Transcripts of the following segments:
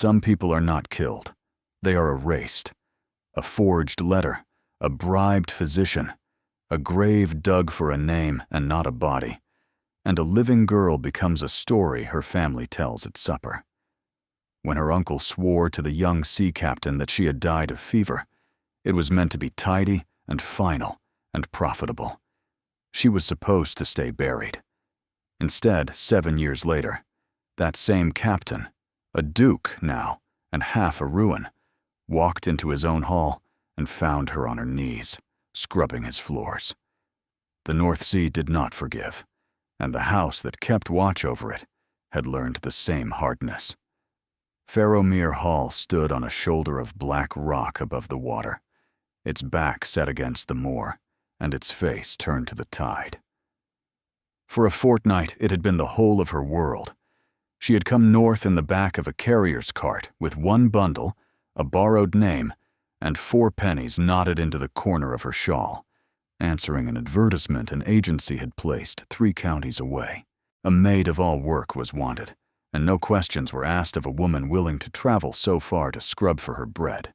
Some people are not killed. They are erased. A forged letter, a bribed physician, a grave dug for a name and not a body, and a living girl becomes a story her family tells at supper. When her uncle swore to the young sea captain that she had died of fever, it was meant to be tidy and final and profitable. She was supposed to stay buried. Instead, 7 years later, that same captain, a duke now and half a ruin, walked into his own hall and found her on her knees, scrubbing his floors. The North Sea did not forgive, and the house that kept watch over it had learned the same hardness. Fairomere Hall stood on a shoulder of black rock above the water, its back set against the moor, and its face turned to the tide. For a fortnight, it had been the whole of her world. She had come north in the back of a carrier's cart with one bundle, a borrowed name, and 4 pennies knotted into the corner of her shawl, answering an advertisement an agency had placed 3 counties away. A maid of all work was wanted, and no questions were asked of a woman willing to travel so far to scrub for her bread.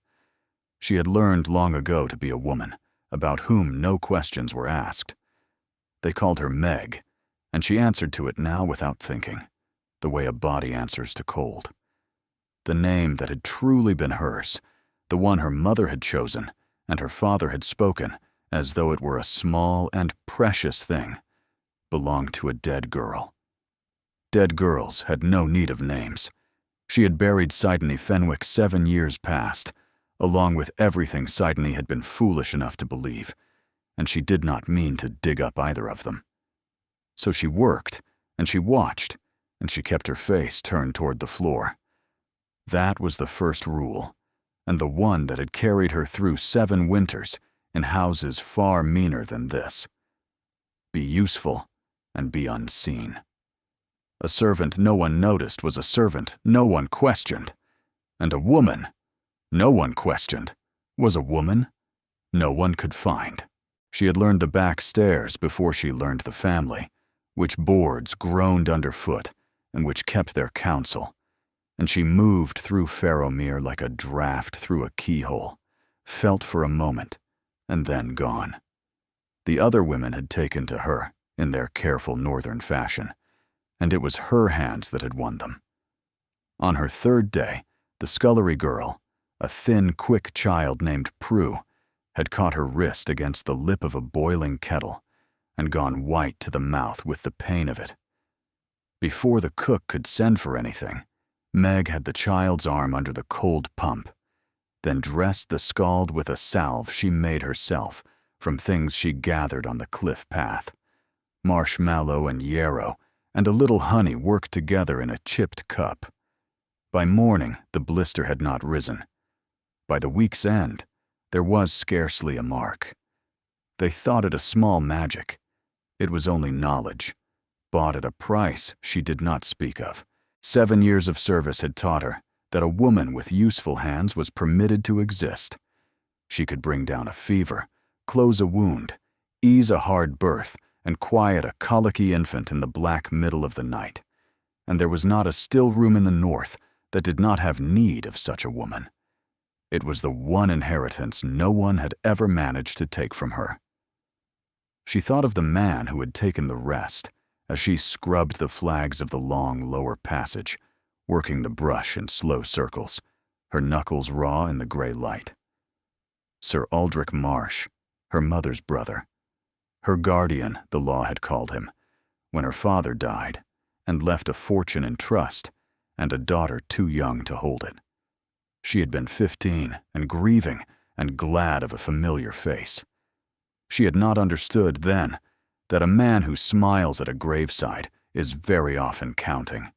She had learned long ago to be a woman, about whom no questions were asked. They called her Meg, and she answered to it now without thinking, the way a body answers to cold. The name that had truly been hers, the one her mother had chosen and her father had spoken as though it were a small and precious thing, belonged to a dead girl. Dead girls had no need of names. She had buried Sidney Fenwick 7 years past, along with everything Sidney had been foolish enough to believe, and she did not mean to dig up either of them. So she worked, and she watched, and she kept her face turned toward the floor. That was the first rule, and the one that had carried her through 7 winters in houses far meaner than this. Be useful and be unseen. A servant no one noticed was a servant no one questioned, and a woman no one questioned was a woman no one could find. She had learned the back stairs before she learned the family, which boards groaned underfoot and which kept their counsel, and she moved through Fairomere like a draft through a keyhole, felt for a moment, and then gone. The other women had taken to her in their careful northern fashion, and it was her hands that had won them. On her 3rd day, the scullery girl, a thin, quick child named Prue, had caught her wrist against the lip of a boiling kettle and gone white to the mouth with the pain of it. Before the cook could send for anything, Meg had the child's arm under the cold pump, then dressed the scald with a salve she made herself from things she gathered on the cliff path. Marshmallow and yarrow and a little honey worked together in a chipped cup. By morning, the blister had not risen. By the week's end, there was scarcely a mark. They thought it a small magic. It was only knowledge, bought at a price she did not speak of. 7 years of service had taught her that a woman with useful hands was permitted to exist. She could bring down a fever, close a wound, ease a hard birth, and quiet a colicky infant in the black middle of the night. And there was not a still room in the north that did not have need of such a woman. It was the one inheritance no one had ever managed to take from her. She thought of the man who had taken the rest as she scrubbed the flags of the long lower passage, working the brush in slow circles, her knuckles raw in the gray light. Sir Aldrich Marsh, her mother's brother. Her guardian, the law had called him, when her father died and left a fortune in trust and a daughter too young to hold it. She had been 15 and grieving and glad of a familiar face. She had not understood then that a man who smiles at a graveside is very often counting.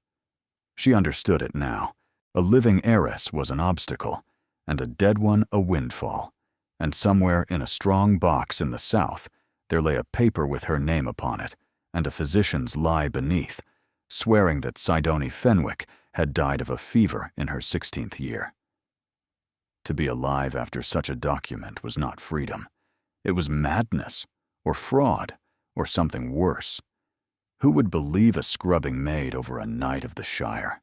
She understood it now. A living heiress was an obstacle, and a dead one a windfall, and somewhere in a strong box in the south there lay a paper with her name upon it, and a physician's lie beneath, swearing that Sidney Fenwick had died of a fever in her 16th year. To be alive after such a document was not freedom. It was madness, or fraud, or something worse. Who would believe a scrubbing maid over a knight of the Shire?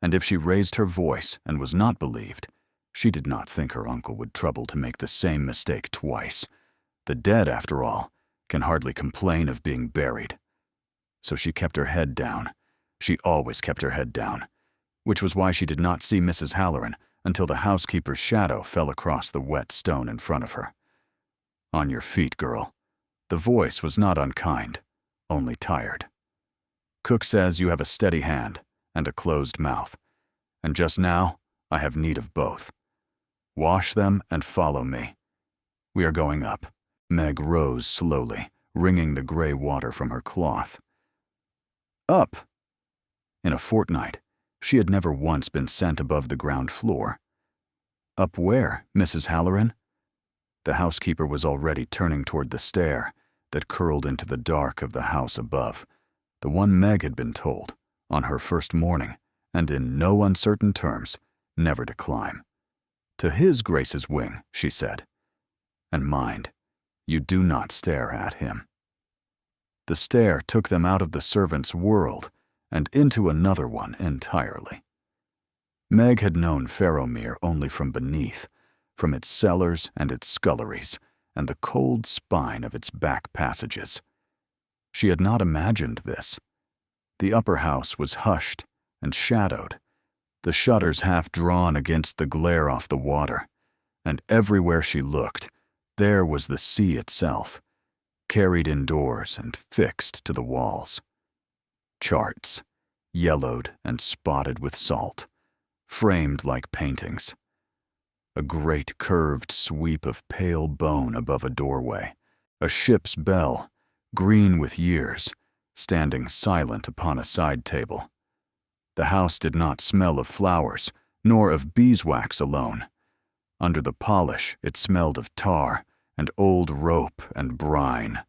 and if she raised her voice and was not believed, she did not think her uncle would trouble to make the same mistake twice. The dead, after all, can hardly complain of being buried. So she kept her head down. She always kept her head down, which was why she did not see Mrs. Halloran until the housekeeper's shadow fell across the wet stone in front of her. "On your feet, girl." The voice was not unkind, only tired. "Cook says you have a steady hand and a closed mouth, and just now I have need of both. Wash them and follow me. We are going up." Meg rose slowly, wringing the gray water from her cloth. Up! In a fortnight, she had never once been sent above the ground floor. Up where, Mrs. Halloran? The housekeeper was already turning toward the stair that curled into the dark of the house above, the one Meg had been told, on her first morning, and in no uncertain terms, never to climb. "To his Grace's wing," she said. "And mind, you do not stare at him." The stair took them out of the servants' world and into another one entirely. Meg had known Farrowmere only from beneath, from its cellars and its sculleries, and the cold spine of its back passages. She had not imagined this. The upper house was hushed and shadowed, the shutters half drawn against the glare off the water, and everywhere she looked, there was the sea itself, carried indoors and fixed to the walls. Charts, yellowed and spotted with salt, framed like paintings. A great curved sweep of pale bone above a doorway, a ship's bell, green with years, standing silent upon a side table. The house did not smell of flowers, nor of beeswax alone. Under the polish, it smelled of tar and old rope and brine,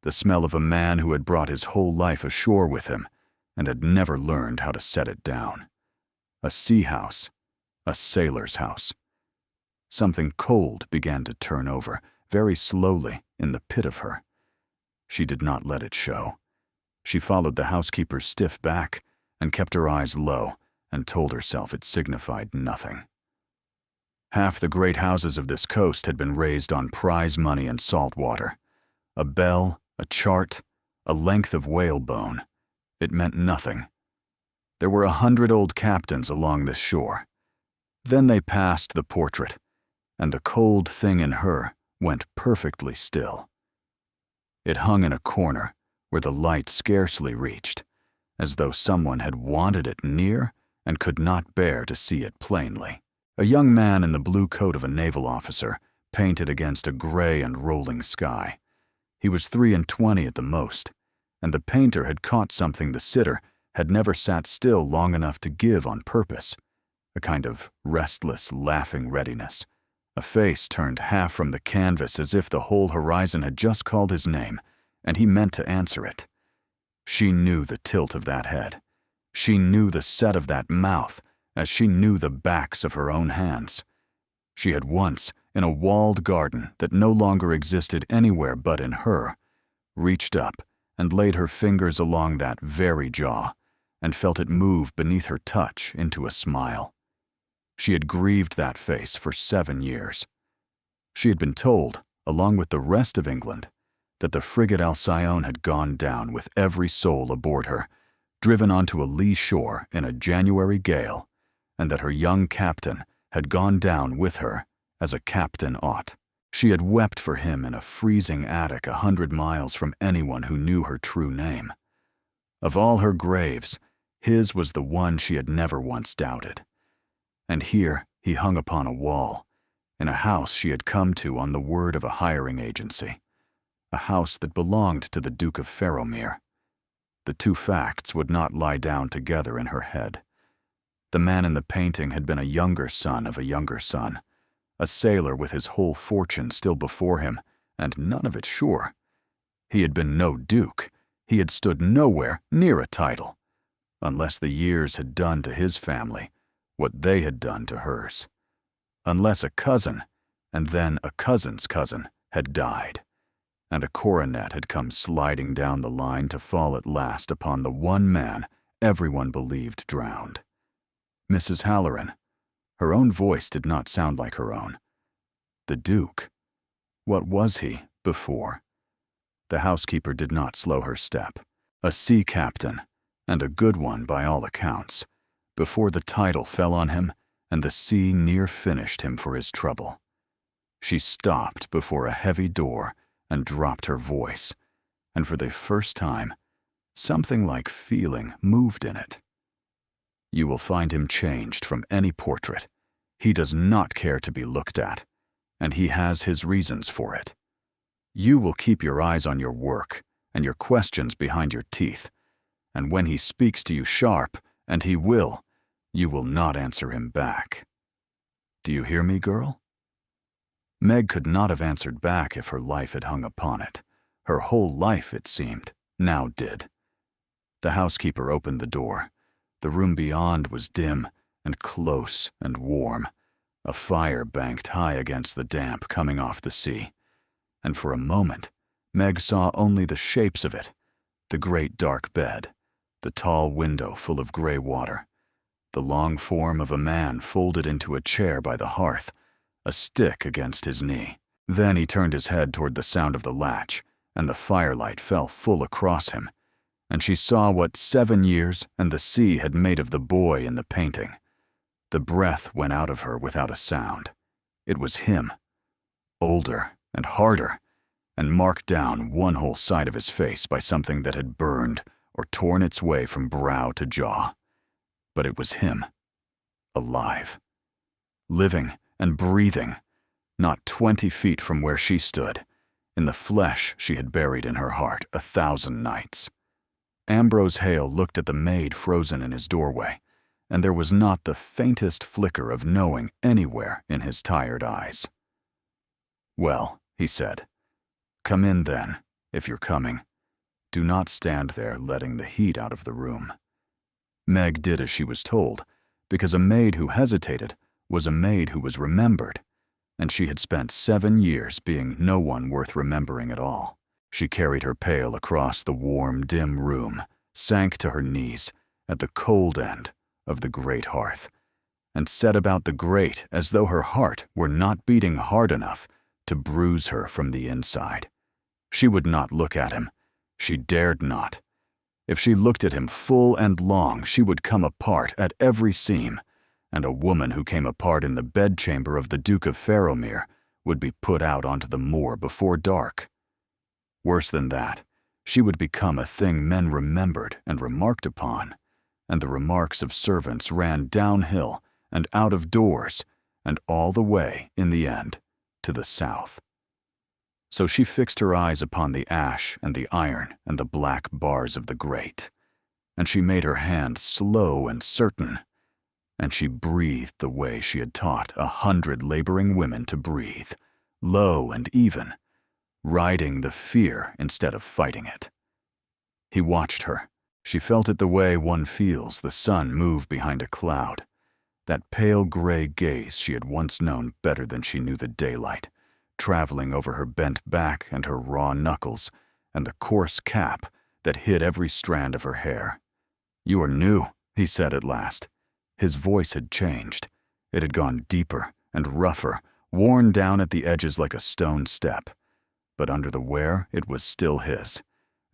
the smell of a man who had brought his whole life ashore with him and had never learned how to set it down. A sea house, a sailor's house. Something cold began to turn over, very slowly, in the pit of her. She did not let it show. She followed the housekeeper's stiff back and kept her eyes low and told herself it signified nothing. Half the great houses of this coast had been raised on prize money and salt water. A bell, a chart, a length of whalebone. It meant nothing. There were 100 old captains along this shore. Then they passed the portrait, and the cold thing in her went perfectly still. It hung in a corner where the light scarcely reached, as though someone had wanted it near and could not bear to see it plainly. A young man in the blue coat of a naval officer, painted against a gray and rolling sky. He was 23 at the most, and the painter had caught something the sitter had never sat still long enough to give on purpose, a kind of restless, laughing readiness, a face turned half from the canvas as if the whole horizon had just called his name, and he meant to answer it. She knew the tilt of that head. She knew the set of that mouth, as she knew the backs of her own hands. She had once, in a walled garden that no longer existed anywhere but in her, reached up and laid her fingers along that very jaw, and felt it move beneath her touch into a smile. She had grieved that face for 7 years. She had been told, along with the rest of England, that the frigate Alcyone had gone down with every soul aboard her, driven onto a lee shore in a January gale, and that her young captain had gone down with her as a captain ought. She had wept for him in a freezing attic 100 miles from anyone who knew her true name. Of all her graves, his was the one she had never once doubted. And here he hung upon a wall, in a house she had come to on the word of a hiring agency, a house that belonged to the Duke of Farrowmere. The two facts would not lie down together in her head. The man in the painting had been a younger son of a younger son, a sailor with his whole fortune still before him, and none of it sure. He had been no duke. He had stood nowhere near a title, unless the years had done to his family what they had done to hers. Unless a cousin, and then a cousin's cousin, had died, and a coronet had come sliding down the line to fall at last upon the one man everyone believed drowned. Mrs. Halloran. Her own voice did not sound like her own. The Duke. What was he before? The housekeeper did not slow her step. A sea captain, and a good one by all accounts, before the title fell on him and the sea near finished him for his trouble. She stopped before a heavy door and dropped her voice, and for the first time, something like feeling moved in it. You will find him changed from any portrait. He does not care to be looked at, and he has his reasons for it. You will keep your eyes on your work and your questions behind your teeth, and when he speaks to you sharp, and he will, you will not answer him back. Do you hear me, girl? Meg could not have answered back if her life had hung upon it. Her whole life, it seemed, now did. The housekeeper opened the door. The room beyond was dim and close and warm. A fire banked high against the damp coming off the sea. And for a moment, Meg saw only the shapes of it, the great dark bed, the tall window full of gray water, the long form of a man folded into a chair by the hearth, a stick against his knee. Then he turned his head toward the sound of the latch, and the firelight fell full across him, and she saw what 7 years and the sea had made of the boy in the painting. The breath went out of her without a sound. It was him, older and harder, and marked down one whole side of his face by something that had burned or torn its way from brow to jaw. But it was him, alive, living and breathing, not 20 feet from where she stood, in the flesh she had buried in her heart 1,000 nights. Ambrose Hale looked at the maid frozen in his doorway, and there was not the faintest flicker of knowing anywhere in his tired eyes. "Well," he said, "come in then, if you're coming. Do not stand there letting the heat out of the room." Meg did as she was told, because a maid who hesitated was a maid who was remembered, and she had spent 7 years being no one worth remembering at all. She carried her pail across the warm, dim room, sank to her knees at the cold end of the great hearth, and set about the grate as though her heart were not beating hard enough to bruise her from the inside. She would not look at him. She dared not. If she looked at him full and long, she would come apart at every seam, and a woman who came apart in the bedchamber of the Duke of Fairomere would be put out onto the moor before dark. Worse than that, she would become a thing men remembered and remarked upon, and the remarks of servants ran downhill and out of doors, and all the way, in the end, to the south. So she fixed her eyes upon the ash and the iron and the black bars of the grate, and she made her hand slow and certain, and she breathed the way she had taught 100 laboring women to breathe, low and even, riding the fear instead of fighting it. He watched her. She felt it the way one feels the sun move behind a cloud, that pale gray gaze she had once known better than she knew the daylight, traveling over her bent back and her raw knuckles and the coarse cap that hid every strand of her hair. "You are new," he said at last. His voice had changed. It had gone deeper and rougher, worn down at the edges like a stone step. But under the wear, it was still his,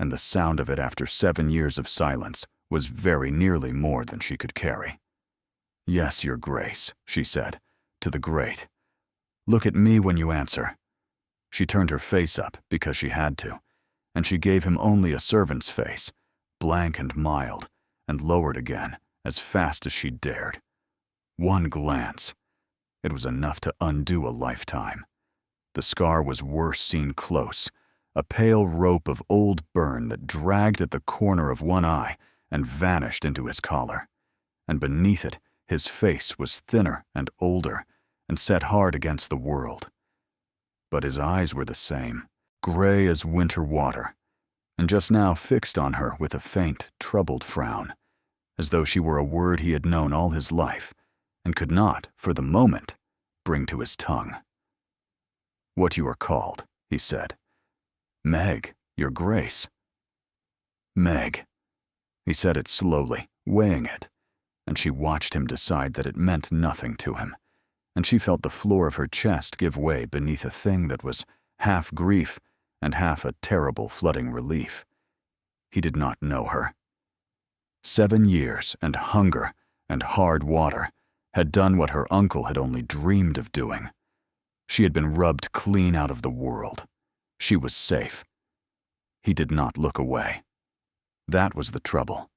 and the sound of it after 7 years of silence was very nearly more than she could carry. "Yes, Your Grace," she said, to the grate. "Look at me when you answer." She turned her face up because she had to, and she gave him only a servant's face, blank and mild, and lowered again as fast as she dared. One glance. It was enough to undo a lifetime. The scar was worse seen close, a pale rope of old burn that dragged at the corner of one eye and vanished into his collar. And beneath it, his face was thinner and older and set hard against the world. But his eyes were the same, gray as winter water, and just now fixed on her with a faint, troubled frown, as though she were a word he had known all his life and could not, for the moment, bring to his tongue. "What you are called," he said. "Meg, Your Grace." "Meg." He said it slowly, weighing it, and she watched him decide that it meant nothing to him, and she felt the floor of her chest give way beneath a thing that was half grief and half a terrible flooding relief. He did not know her. 7 years and hunger and hard water had done what her uncle had only dreamed of doing. She had been rubbed clean out of the world. She was safe. He did not look away. That was the trouble.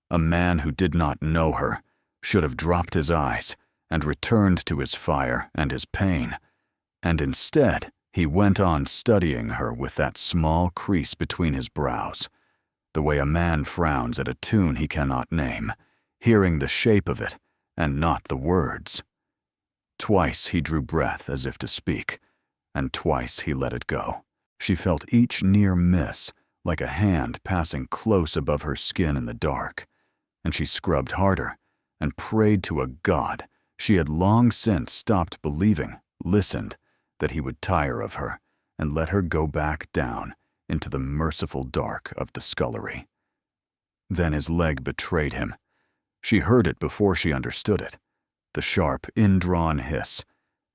A man who did not know her should have dropped his eyes and returned to his fire and his pain, and instead he went on studying her with that small crease between his brows, the way a man frowns at a tune he cannot name, hearing the shape of it and not the words. Twice he drew breath as if to speak, and twice he let it go. She felt each near miss like a hand passing close above her skin in the dark, and she scrubbed harder and prayed to a God she had long since stopped believing, listened, that he would tire of her and let her go back down into the merciful dark of the scullery. Then his leg betrayed him. She heard it before she understood it, the sharp, indrawn hiss,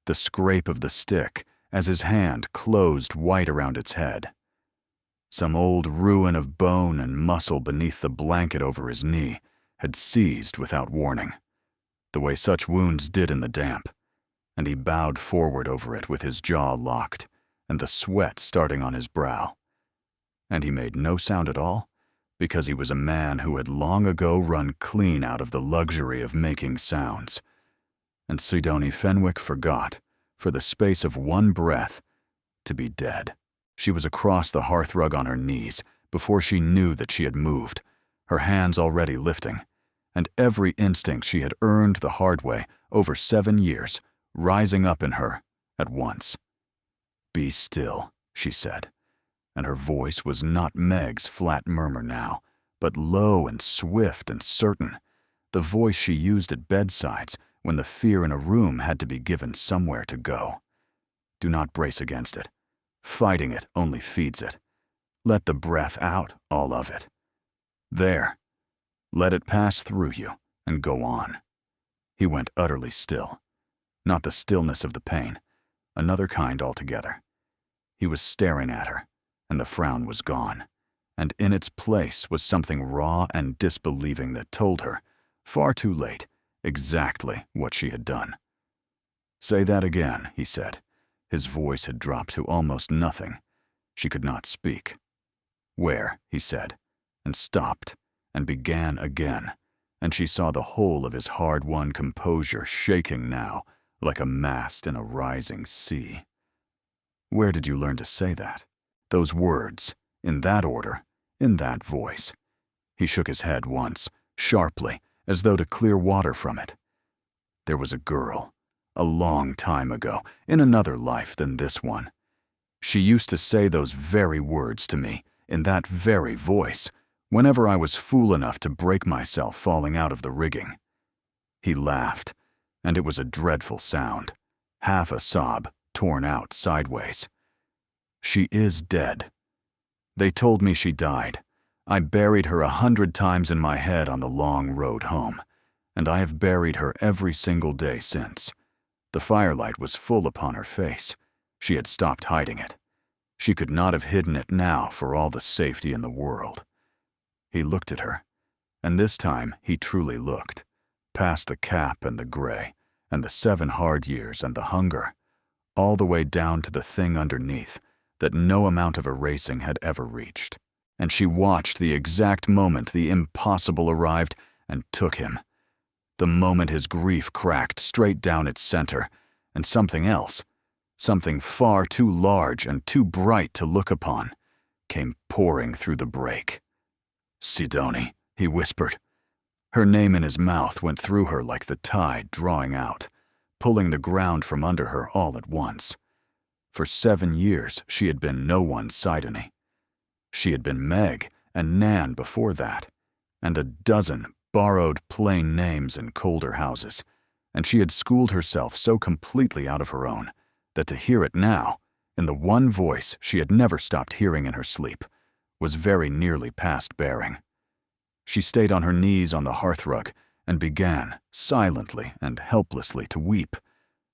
the scrape of the stick as his hand closed white around its head. Some old ruin of bone and muscle beneath the blanket over his knee had seized without warning, the way such wounds did in the damp, and he bowed forward over it with his jaw locked and the sweat starting on his brow. And he made no sound at all, because he was a man who had long ago run clean out of the luxury of making sounds. And Sidonie Fenwick forgot, for the space of one breath, to be dead. She was across the hearthrug on her knees before she knew that she had moved, her hands already lifting, and every instinct she had earned the hard way over 7 years rising up in her at once. "Be still," she said, and her voice was not Meg's flat murmur now, but low and swift and certain, the voice she used at bedsides when the fear in a room had to be given somewhere to go. Do not brace against it. Fighting it only feeds it. Let the breath out, all of it. There. Let it pass through you and go on. He went utterly still. Not the stillness of the pain, another kind altogether. He was staring at her, and the frown was gone, and in its place was something raw and disbelieving that told her, far too late, exactly what she had done. "Say that again," he said. His voice had dropped to almost nothing. She could not speak. "Where?" he said, and stopped, and began again, and she saw the whole of his hard-won composure shaking now like a mast in a rising sea. "Where did you learn to say that? Those words, in that order, in that voice?" He shook his head once, sharply, as though to clear water from it. "There was a girl, a long time ago, in another life than this one. She used to say those very words to me, in that very voice, whenever I was fool enough to break myself falling out of the rigging." He laughed, and it was a dreadful sound, half a sob torn out sideways. "She is dead. They told me she died. I buried her 100 times in my head on the long road home, and I have buried her every single day since. The firelight was full upon her face. She had stopped hiding it. She could not have hidden it now for all the safety in the world." He looked at her, and this time he truly looked, past the cap and the gray, and the 7 hard years and the hunger, all the way down to the thing underneath that no amount of erasing had ever reached. And she watched the exact moment the impossible arrived and took him. The moment his grief cracked straight down its center, and something else, something far too large and too bright to look upon, came pouring through the break. "Sidonie," he whispered. Her name in his mouth went through her like the tide drawing out, pulling the ground from under her all at once. For 7 years she had been no one's Sidonie. She had been Meg and Nan before that, and a dozen borrowed plain names in colder houses, and she had schooled herself so completely out of her own that to hear it now, in the one voice she had never stopped hearing in her sleep, was very nearly past bearing. She stayed on her knees on the hearthrug and began, silently and helplessly, to weep,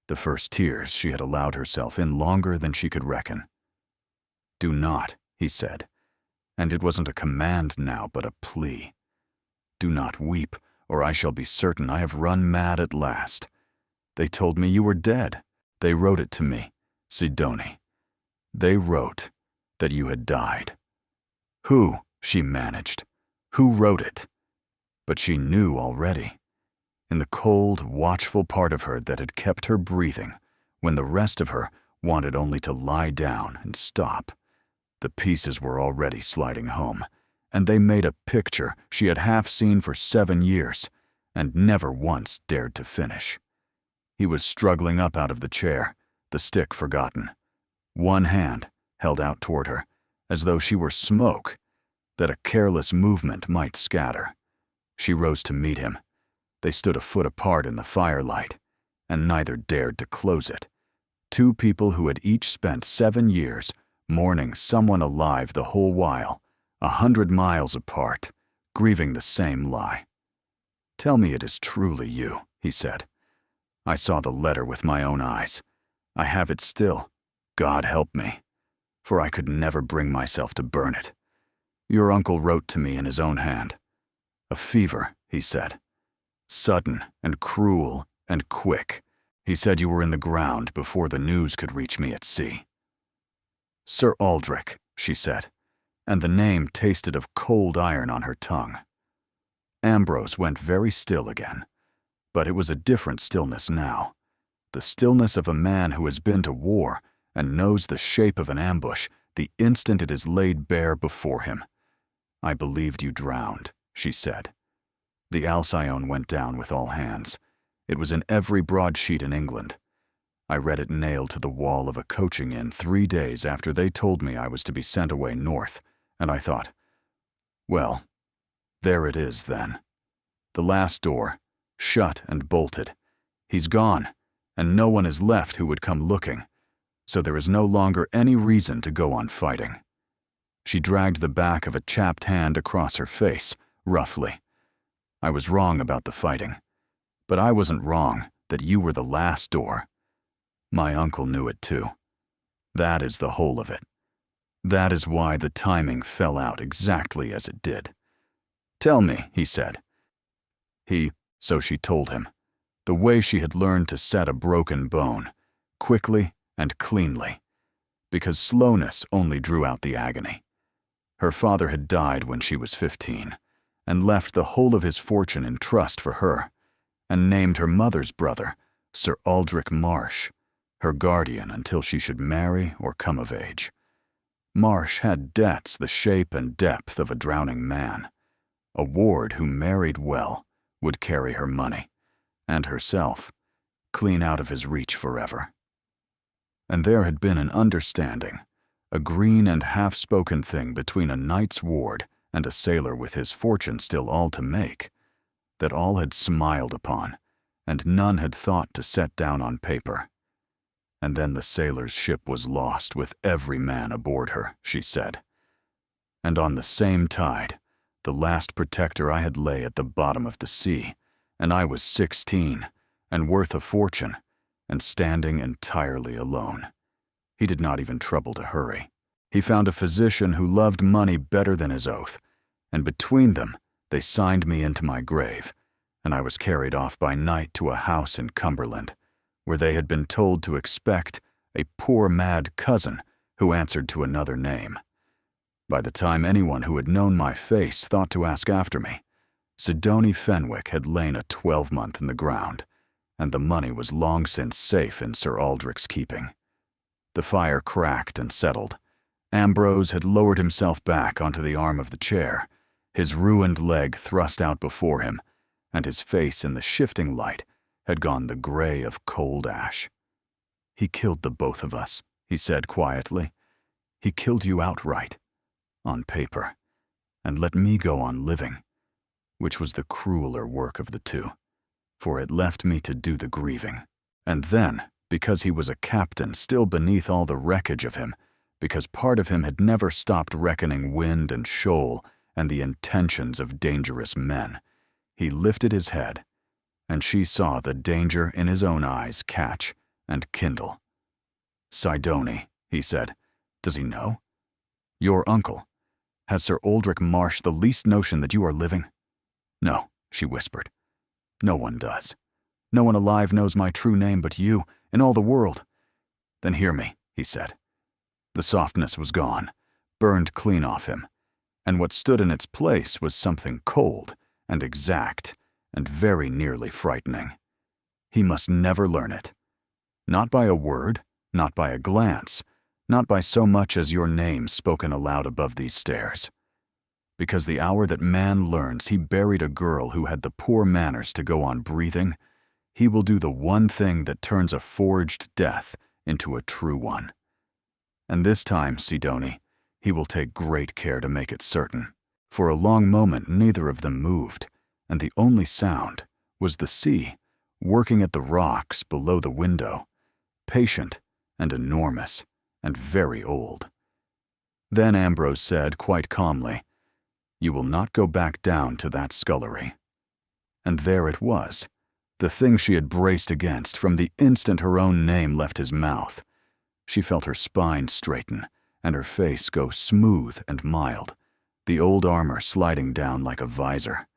the first tears she had allowed herself in longer than she could reckon. "Do not," he said, and it wasn't a command now but a plea. "Do not weep, or I shall be certain I have run mad at last. They told me you were dead. They wrote it to me, Sidoni. They wrote that you had died." "Who?" she managed. "Who wrote it?" But she knew already. In the cold, watchful part of her that had kept her breathing, when the rest of her wanted only to lie down and stop, the pieces were already sliding home, and they made a picture she had half seen for 7 years and never once dared to finish. He was struggling up out of the chair, the stick forgotten. One hand held out toward her, as though she were smoke that a careless movement might scatter. She rose to meet him. They stood a foot apart in the firelight, and neither dared to close it. Two people who had each spent 7 years mourning someone alive the whole while, 100 miles apart, grieving the same lie. "Tell me it is truly you," he said. "I saw the letter with my own eyes. I have it still. God help me, for I could never bring myself to burn it. Your uncle wrote to me in his own hand. A fever," he said. "Sudden and cruel and quick. He said you were in the ground before the news could reach me at sea." "Sir Aldrich," she said, and the name tasted of cold iron on her tongue. Ambrose went very still again, but it was a different stillness now. The stillness of a man who has been to war and knows the shape of an ambush the instant it is laid bare before him. "I believed you drowned," she said. The Alcyone went down with all hands. It was in every broadsheet in England. I read it nailed to the wall of a coaching inn 3 days after they told me I was to be sent away north, and I thought, well, there it is then. The last door, shut and bolted. He's gone, and no one is left who would come looking, so there is no longer any reason to go on fighting. She dragged the back of a chapped hand across her face, roughly. I was wrong about the fighting, but I wasn't wrong that you were the last door. My uncle knew it too. That is the whole of it. That is why the timing fell out exactly as it did. "Tell me," he said. So she told him, the way she had learned to set a broken bone, quickly and cleanly, because slowness only drew out the agony. Her father had died when she was 15, and left the whole of his fortune in trust for her, and named her mother's brother, Sir Aldrich Marsh, her guardian until she should marry or come of age. Marsh had debts the shape and depth of a drowning man. A ward who married well would carry her money, and herself, clean out of his reach forever. And there had been an understanding, a green and half-spoken thing between a knight's ward and a sailor with his fortune still all to make, that all had smiled upon, and none had thought to set down on paper. And then the sailor's ship was lost with every man aboard her, she said. And on the same tide, the last protector I had lay at the bottom of the sea, and I was 16, and worth a fortune, and standing entirely alone. He did not even trouble to hurry. He found a physician who loved money better than his oath, and between them they signed me into my grave, and I was carried off by night to a house in Cumberland, where they had been told to expect a poor mad cousin who answered to another name. By the time anyone who had known my face thought to ask after me, Sidoni Fenwick had lain a 12-month in the ground, and the money was long since safe in Sir Aldrich's keeping. The fire cracked and settled. Ambrose had lowered himself back onto the arm of the chair, his ruined leg thrust out before him, and his face in the shifting light had gone the gray of cold ash. "He killed the both of us," he said quietly. "He killed you outright, on paper, and let me go on living, which was the crueler work of the two, for it left me to do the grieving. And then, because he was a captain still beneath all the wreckage of him, because part of him had never stopped reckoning wind and shoal and the intentions of dangerous men, He lifted his head, and she saw the danger in his own eyes catch and kindle. "Sidoni," he said. "Does he know? Your uncle. Has Sir Aldrich Marsh the least notion that you are living?" "No," she whispered. "No one does. No one alive knows my true name but you, in all the world." "Then hear me," he said. The softness was gone, burned clean off him, and what stood in its place was something cold and exact and very nearly frightening. He must never learn it. Not by a word, not by a glance, not by so much as your name spoken aloud above these stairs. Because the hour that man learns he buried a girl who had the poor manners to go on breathing, he will do the one thing that turns a forged death into a true one. And this time, Sidoni, he will take great care to make it certain. For a long moment neither of them moved, and the only sound was the sea working at the rocks below the window, patient and enormous and very old. Then Ambrose said quite calmly, "You will not go back down to that scullery." And there it was, the thing she had braced against from the instant her own name left his mouth. She felt her spine straighten and her face go smooth and mild, the old armor sliding down like a visor.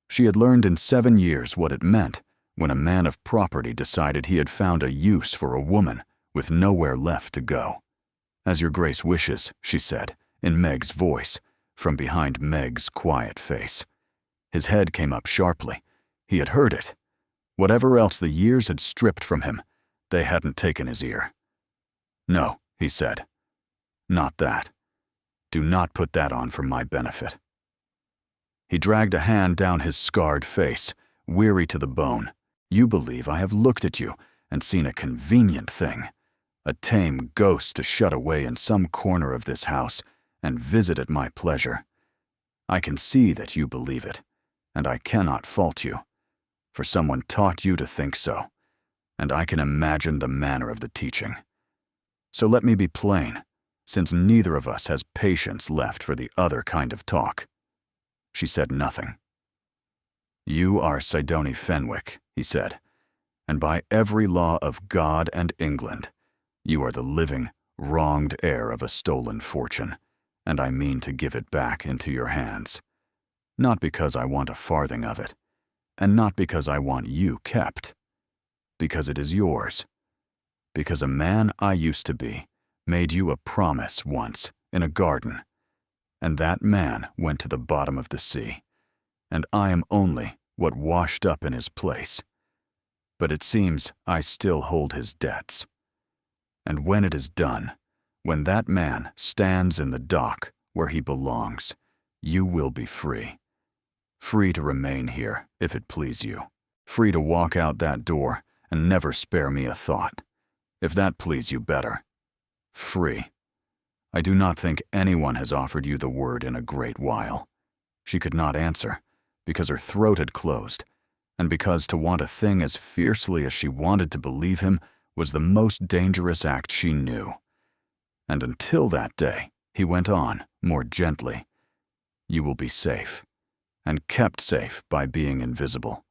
She had learned in 7 years what it meant when a man of property decided he had found a use for a woman with nowhere left to go. "As your grace wishes," she said, in Meg's voice, from behind Meg's quiet face. His head came up sharply. He had heard it. Whatever else the years had stripped from him, they hadn't taken his ear. "No," he said. "Not that. Do not put that on for my benefit." He dragged a hand down his scarred face, weary to the bone. "You believe I have looked at you and seen a convenient thing, a tame ghost to shut away in some corner of this house and visit at my pleasure. I can see that you believe it, and I cannot fault you, for someone taught you to think so, and I can imagine the manner of the teaching. So let me be plain, since neither of us has patience left for the other kind of talk." She said nothing. "You are Sidoni Fenwick," he said, "and by every law of God and England, you are the living, wronged heir of a stolen fortune, and I mean to give it back into your hands. Not because I want a farthing of it, and not because I want you kept. Because it is yours. Because a man I used to be made you a promise once in a garden, and that man went to the bottom of the sea, and I am only what washed up in his place. But it seems I still hold his debts. And when it is done, when that man stands in the dock where he belongs, you will be free. Free to remain here, if it please you. Free to walk out that door and never spare me a thought, if that please you better. Free. I do not think anyone has offered you the word in a great while." She could not answer, because her throat had closed, and because to want a thing as fiercely as she wanted to believe him was the most dangerous act she knew. And until that day, he went on, more gently, "You will be safe, and kept safe by being invisible,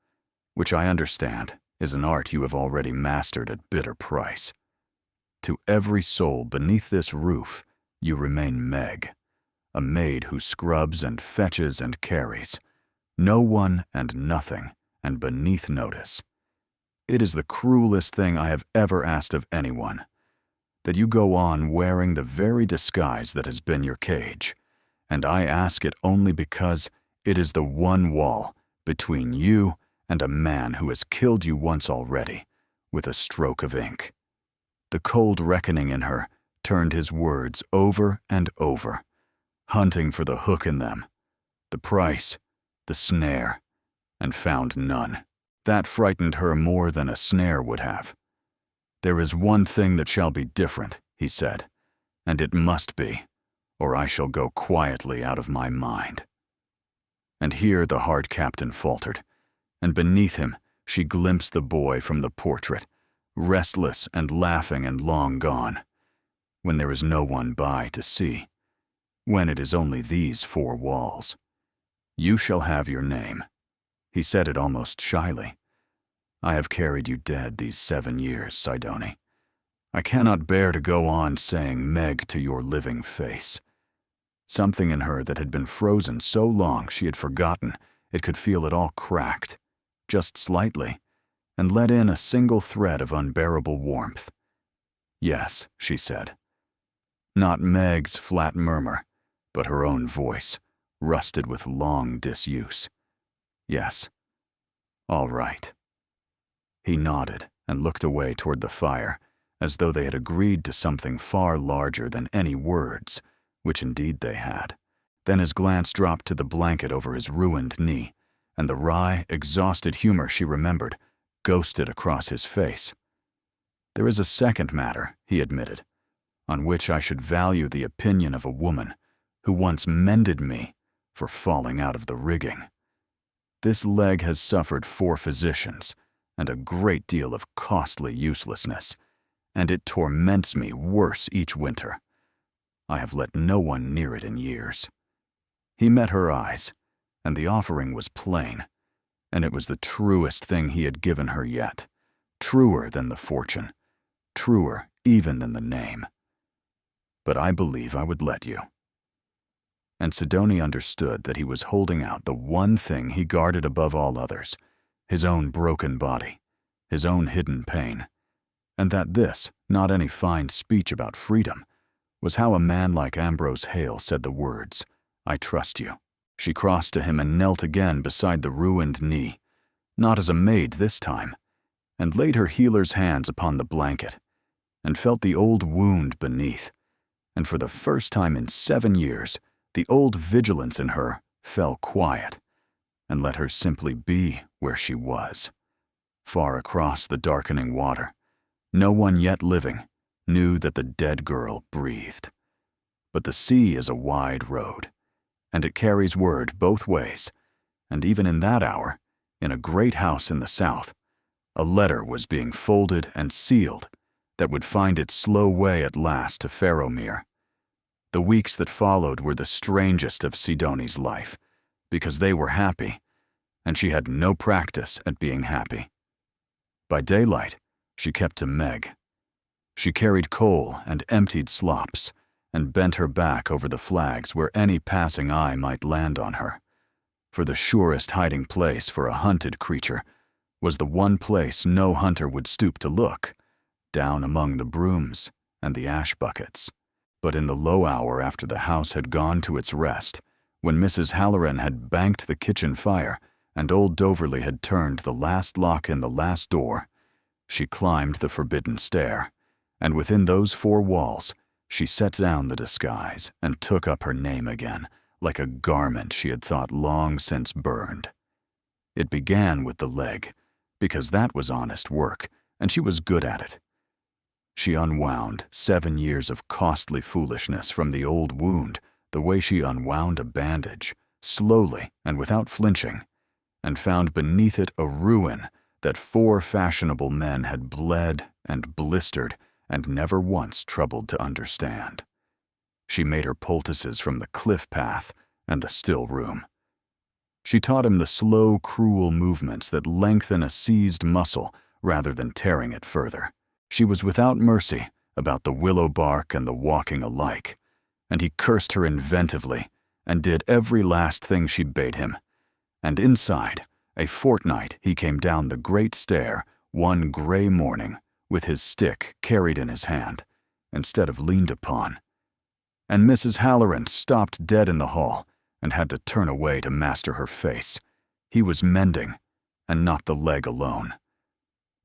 which I understand is an art you have already mastered at bitter price. To every soul beneath this roof, you remain Meg, a maid who scrubs and fetches and carries, no one and nothing, and beneath notice. It is the cruelest thing I have ever asked of anyone, that you go on wearing the very disguise that has been your cage, and I ask it only because it is the one wall between you and a man who has killed you once already with a stroke of ink." The cold reckoning in her turned his words over and over, hunting for the hook in them, the price, the snare, and found none. That frightened her more than a snare would have. "There is one thing that shall be different," he said, "and it must be, or I shall go quietly out of my mind." And here the hard captain faltered, and beneath him she glimpsed the boy from the portrait, restless and laughing and long gone, when there is no one by to see, when it is only these 4 walls. "You shall have your name," He said it almost shyly. I have carried you dead these 7 years, Sidoni. I cannot bear to go on saying Meg to your living face. Something in her that had been frozen so long she had forgotten it could feel it all cracked, just slightly, and let in a single thread of unbearable warmth. Yes, she said. Not Meg's flat murmur, but her own voice, rusted with long disuse. Yes. All right. He nodded and looked away toward the fire, as though they had agreed to something far larger than any words, which indeed they had. Then his glance dropped to the blanket over his ruined knee, and the wry, exhausted humor she remembered ghosted across his face. There is a second matter, he admitted, on which I should value the opinion of a woman who once mended me for falling out of the rigging. This leg has suffered 4 physicians and a great deal of costly uselessness, and it torments me worse each winter. I have let no one near it in years. He met her eyes, and the offering was plain, and it was the truest thing he had given her yet, truer than the fortune, truer even than the name. But I believe I would let you. And Sidoni understood that he was holding out the one thing he guarded above all others, his own broken body, his own hidden pain, and that this, not any fine speech about freedom, was how a man like Ambrose Hale said the words, I trust you. She crossed to him and knelt again beside the ruined knee, not as a maid this time, and laid her healer's hands upon the blanket, and felt the old wound beneath, and for the first time in 7 years, the old vigilance in her fell quiet, and let her simply be where she was. Far across the darkening water, no one yet living knew that the dead girl breathed. But the sea is a wide road, and it carries word both ways, and even in that hour, in a great house in the south, a letter was being folded and sealed that would find its slow way at last to Fairomere. The weeks that followed were the strangest of Sidoni's life, because they were happy, and she had no practice at being happy. By daylight, she kept to Meg. She carried coal and emptied slops, and bent her back over the flags where any passing eye might land on her. For the surest hiding place for a hunted creature was the one place no hunter would stoop to look, down among the brooms and the ash buckets. But in the low hour after the house had gone to its rest, when Mrs. Halloran had banked the kitchen fire and old Doverley had turned the last lock in the last door, she climbed the forbidden stair, and within those 4 walls, she set down the disguise and took up her name again, like a garment she had thought long since burned. It began with the leg, because that was honest work, and she was good at it. She unwound 7 years of costly foolishness from the old wound the way she unwound a bandage, slowly and without flinching, and found beneath it a ruin that 4 fashionable men had bled and blistered and never once troubled to understand. She made her poultices from the cliff path and the still room. She taught him the slow, cruel movements that lengthen a seized muscle rather than tearing it further. She was without mercy about the willow bark and the walking alike, and he cursed her inventively and did every last thing she bade him. And inside, a fortnight he came down the great stair one gray morning with his stick carried in his hand, instead of leaned upon. And Mrs. Halloran stopped dead in the hall and had to turn away to master her face. He was mending, and not the leg alone.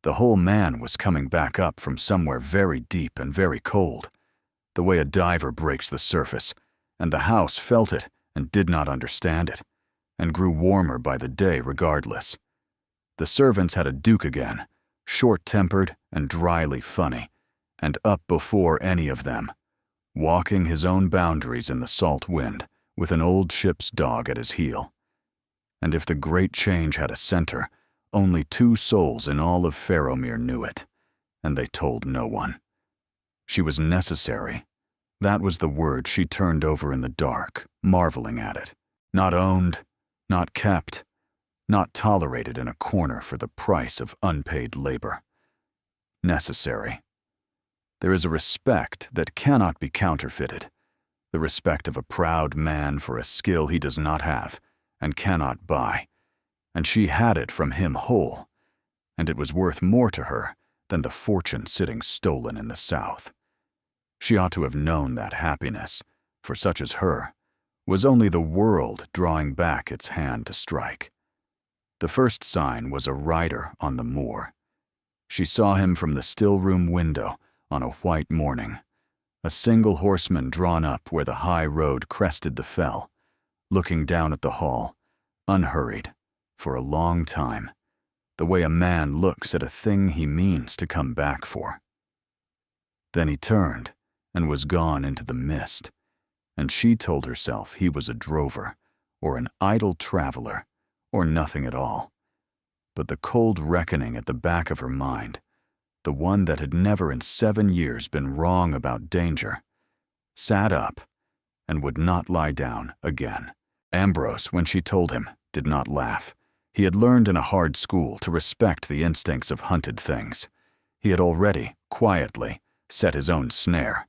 The whole man was coming back up from somewhere very deep and very cold, the way a diver breaks the surface, and the house felt it and did not understand it, and grew warmer by the day regardless. The servants had a duke again, short-tempered and dryly funny, and up before any of them, walking his own boundaries in the salt wind, with an old ship's dog at his heel. And if the great change had a center, only 2 souls in all of Fairomere knew it, and they told no one. She was necessary. That was the word she turned over in the dark, marveling at it. Not owned, not kept, not tolerated in a corner for the price of unpaid labor. Necessary. There is a respect that cannot be counterfeited, the respect of a proud man for a skill he does not have and cannot buy, and she had it from him whole, and it was worth more to her than the fortune sitting stolen in the South. She ought to have known that happiness, for such as her, was only the world drawing back its hand to strike. The first sign was a rider on the moor. She saw him from the still-room window on a white morning, a single horseman drawn up where the high road crested the fell, looking down at the hall, unhurried, for a long time, the way a man looks at a thing he means to come back for. Then he turned and was gone into the mist, and she told herself he was a drover, or an idle traveler, or nothing at all. But the cold reckoning at the back of her mind, the one that had never in 7 years been wrong about danger, sat up and would not lie down again. Ambrose, when she told him, did not laugh. He had learned in a hard school to respect the instincts of hunted things. He had already, quietly, set his own snare,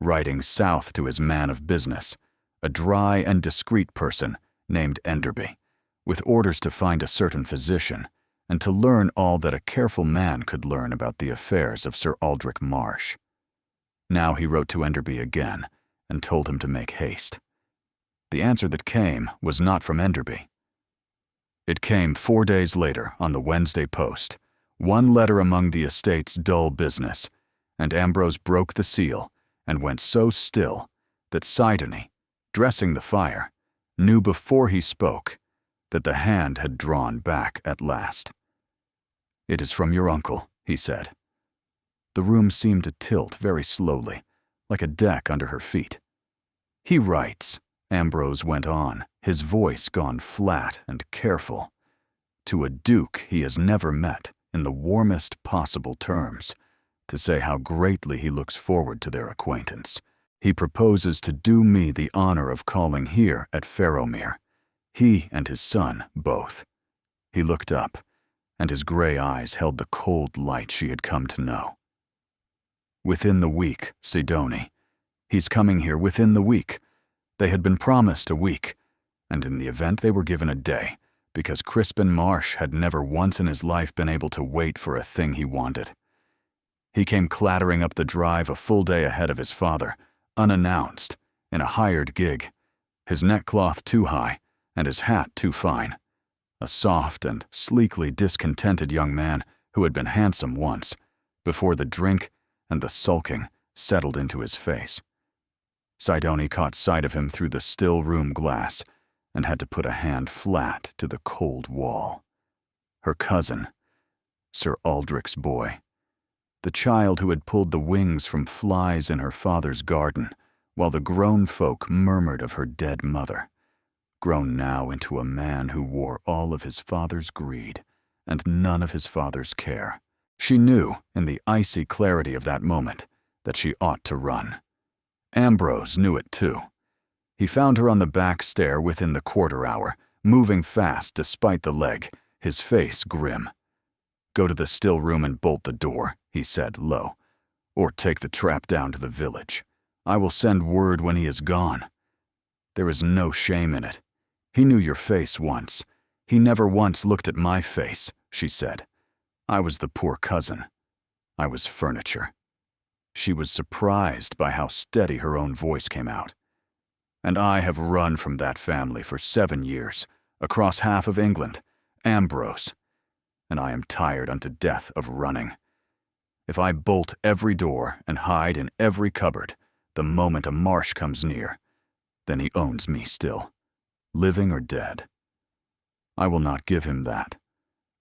riding south to his man of business, a dry and discreet person named Enderby, with orders to find a certain physician and to learn all that a careful man could learn about the affairs of Sir Aldrich Marsh. Now he wrote to Enderby again and told him to make haste. The answer that came was not from Enderby. It came 4 days later on the Wednesday post, one letter among the estate's dull business, and Ambrose broke the seal and went so still that Sidoney, dressing the fire, knew before he spoke that the hand had drawn back at last. "It is from your uncle," he said. The room seemed to tilt very slowly, like a deck under her feet. "He writes," Ambrose went on, his voice gone flat and careful, "to a duke he has never met in the warmest possible terms, to say how greatly he looks forward to their acquaintance. He proposes to do me the honor of calling here at Farrowmere, he and his son both." He looked up, and his gray eyes held the cold light she had come to know. "Within the week, Sidoney. He's coming here within the week. They had been promised a week, and in the event they were given a day, because Crispin Marsh had never once in his life been able to wait for a thing he wanted. He came clattering up the drive a full day ahead of his father, unannounced, in a hired gig, his neckcloth too high and his hat too fine, a soft and sleekly discontented young man who had been handsome once, before the drink and the sulking settled into his face. Sidoney caught sight of him through the still room glass and had to put a hand flat to the cold wall. Her cousin, Sir Aldrich's boy, the child who had pulled the wings from flies in her father's garden while the grown folk murmured of her dead mother, grown now into a man who wore all of his father's greed and none of his father's care. She knew, in the icy clarity of that moment, that she ought to run. Ambrose knew it too. He found her on the back stair within the quarter hour, moving fast despite the leg, his face grim. "Go to the still room and bolt the door," he said low, "or take the trap down to the village. I will send word when he is gone. There is no shame in it. He knew your face once. He never once looked at my face," she said. "I was the poor cousin. I was furniture." She was surprised by how steady her own voice came out. "And I have run from that family for 7 years, across half of England, Ambrose, and I am tired unto death of running. If I bolt every door and hide in every cupboard, the moment a Marsh comes near, then he owns me still, living or dead. I will not give him that.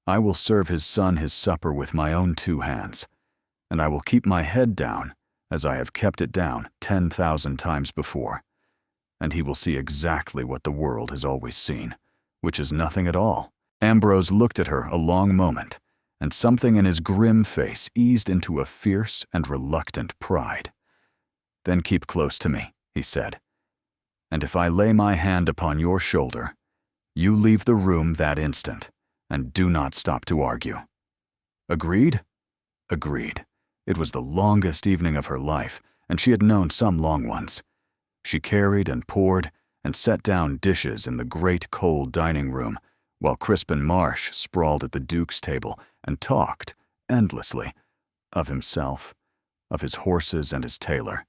I will serve his son his supper with my own 2 hands, and I will keep my head down as I have kept it down 10,000 times before, and he will see exactly what the world has always seen, which is nothing at all." Ambrose looked at her a long moment, and something in his grim face eased into a fierce and reluctant pride. "Then keep close to me," he said, "and if I lay my hand upon your shoulder, you leave the room that instant, and do not stop to argue. Agreed? Agreed. It was the longest evening of her life, and she had known some long ones. She carried and poured and set down dishes in the great cold dining room, while Crispin Marsh sprawled at the Duke's table and talked, endlessly, of himself, of his horses and his tailor,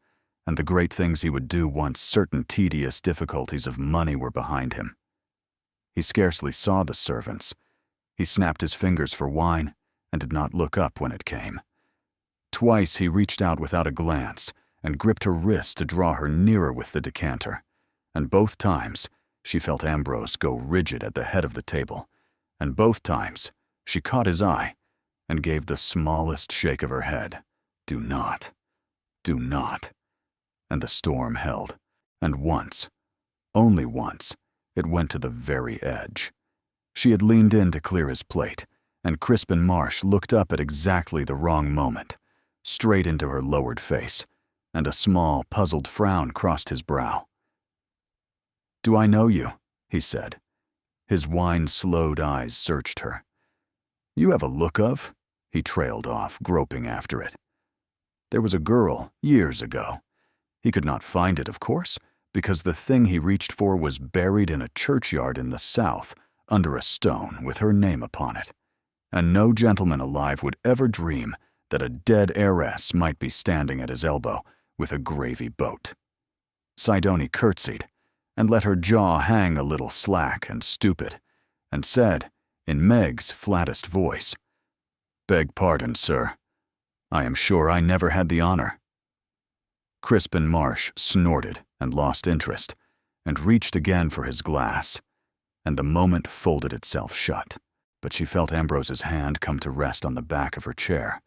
and the great things he would do once certain tedious difficulties of money were behind him. He scarcely saw the servants. He snapped his fingers for wine and did not look up when it came. Twice he reached out without a glance and gripped her wrist to draw her nearer with the decanter, and both times she felt Ambrose go rigid at the head of the table, and both times she caught his eye and gave the smallest shake of her head. Do not. Do not. And the storm held, and once, only once, it went to the very edge. She had leaned in to clear his plate, and Crispin Marsh looked up at exactly the wrong moment, straight into her lowered face, and a small, puzzled frown crossed his brow. "Do I know you?" he said. His wine-slowed eyes searched her. "You have a look of," he trailed off, groping after it. "There was a girl, years ago. He could not find it, of course, because the thing he reached for was buried in a churchyard in the south, under a stone with her name upon it. And no gentleman alive would ever dream that a dead heiress might be standing at his elbow with a gravy boat." Sidoni curtsied, and let her jaw hang a little slack and stupid, and said, in Meg's flattest voice, "Beg pardon, sir. I am sure I never had the honor." Crispin Marsh snorted and lost interest, and reached again for his glass, and the moment folded itself shut. But she felt Ambrose's hand come to rest on the back of her chair,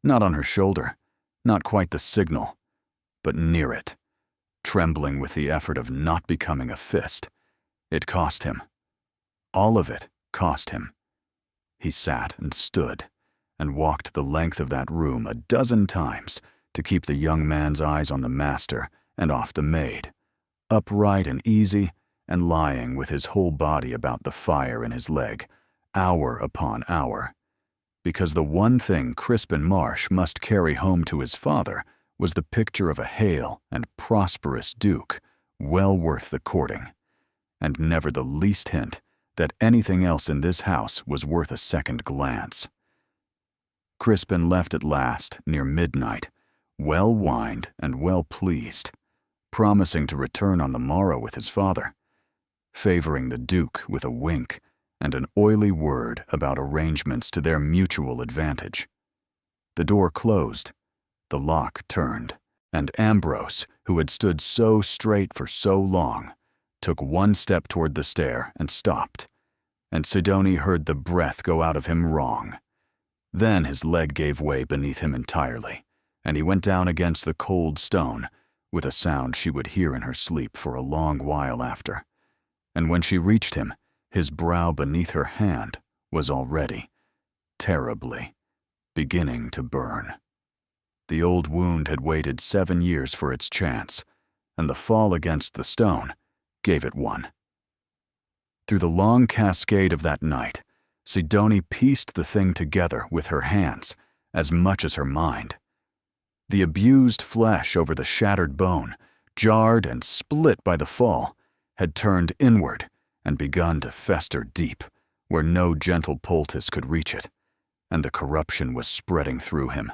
not on her shoulder, not quite the signal, but near it, trembling with the effort of not becoming a fist. It cost him. All of it cost him. He sat and stood and walked the length of that room a dozen times to keep the young man's eyes on the master and off the maid, upright and easy and lying with his whole body about the fire in his leg, hour upon hour, because the one thing Crispin Marsh must carry home to his father was the picture of a hale and prosperous duke, well worth the courting, and never the least hint that anything else in this house was worth a second glance. Crispin left at last, near midnight, well-wined and well-pleased, promising to return on the morrow with his father, favoring the Duke with a wink and an oily word about arrangements to their mutual advantage. The door closed, the lock turned, and Ambrose, who had stood so straight for so long, took one step toward the stair and stopped, and Sidoni heard the breath go out of him wrong. Then his leg gave way beneath him entirely, and he went down against the cold stone with a sound she would hear in her sleep for a long while after. And when she reached him, his brow beneath her hand was already, terribly, beginning to burn. The old wound had waited 7 years for its chance, and the fall against the stone gave it one. Through the long cascade of that night, Sidoni pieced the thing together with her hands as much as her mind. The abused flesh over the shattered bone, jarred and split by the fall, had turned inward and begun to fester deep, where no gentle poultice could reach it, and the corruption was spreading through him,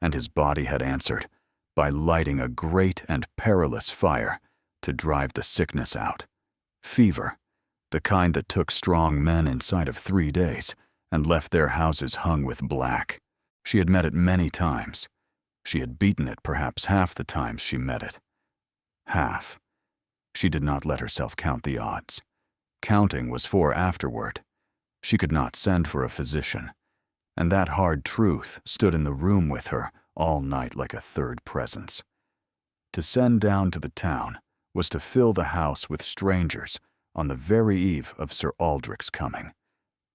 and his body had answered by lighting a great and perilous fire to drive the sickness out. Fever, the kind that took strong men inside of 3 days and left their houses hung with black. She had met it many times. She had beaten it perhaps half the times she met it. Half. She did not let herself count the odds. Counting was for afterward. She could not send for a physician, and that hard truth stood in the room with her all night like a third presence. To send down to the town was to fill the house with strangers on the very eve of Sir Aldrich's coming.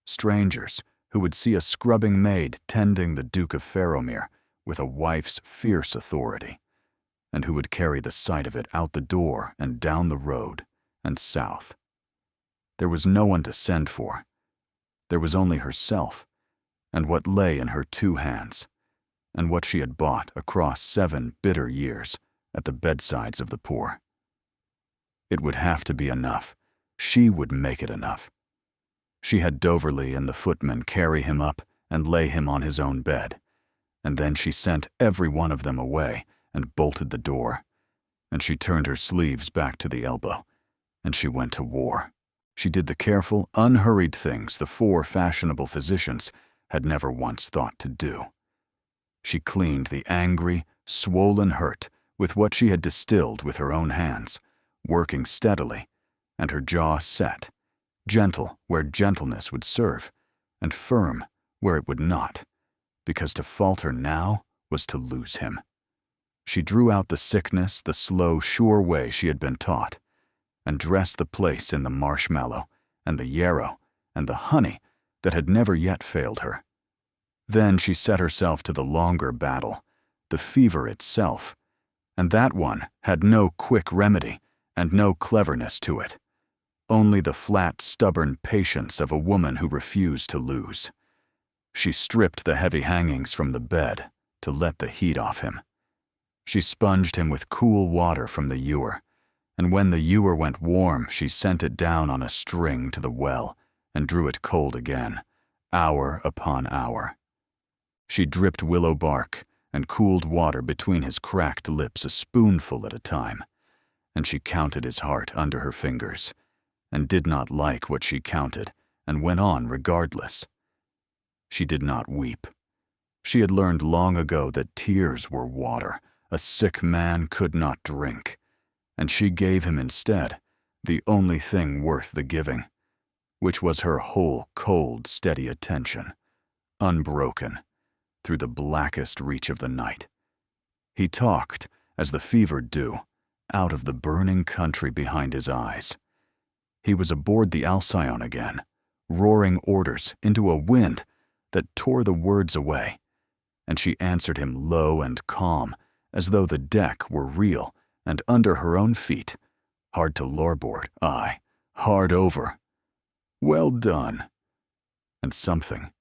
Strangers who would see a scrubbing maid tending the Duke of Ferromere with a wife's fierce authority, and who would carry the sight of it out the door and down the road and south. There was no one to send for. There was only herself, and what lay in her 2 hands, and what she had bought across 7 bitter years at the bedsides of the poor. It would have to be enough. She would make it enough. She had Doverley and the footman carry him up and lay him on his own bed, and then she sent every one of them away and bolted the door, and she turned her sleeves back to the elbow, and she went to war. She did the careful, unhurried things the 4 fashionable physicians had never once thought to do. She cleaned the angry, swollen hurt with what she had distilled with her own hands, working steadily, and her jaw set, gentle where gentleness would serve, and firm where it would not, because to falter now was to lose him. She drew out the sickness the slow, sure way she had been taught, and dressed the place in the marshmallow and the yarrow and the honey that had never yet failed her. Then she set herself to the longer battle, the fever itself, and that one had no quick remedy and no cleverness to it, only the flat, stubborn patience of a woman who refused to lose. She stripped the heavy hangings from the bed to let the heat off him. She sponged him with cool water from the ewer, and when the ewer went warm, she sent it down on a string to the well and drew it cold again, hour upon hour. She dripped willow bark and cooled water between his cracked lips a spoonful at a time, and she counted his heart under her fingers, and did not like what she counted, and went on regardless. She did not weep. She had learned long ago that tears were water a sick man could not drink, and she gave him instead the only thing worth the giving, which was her whole cold, steady attention, unbroken, through the blackest reach of the night. He talked, as the fevered do, out of the burning country behind his eyes. He was aboard the Alcyon again, roaring orders into a wind that tore the words away, and she answered him low and calm, as though the deck were real and under her own feet, hard to larboard, aye, hard over. Well done. And something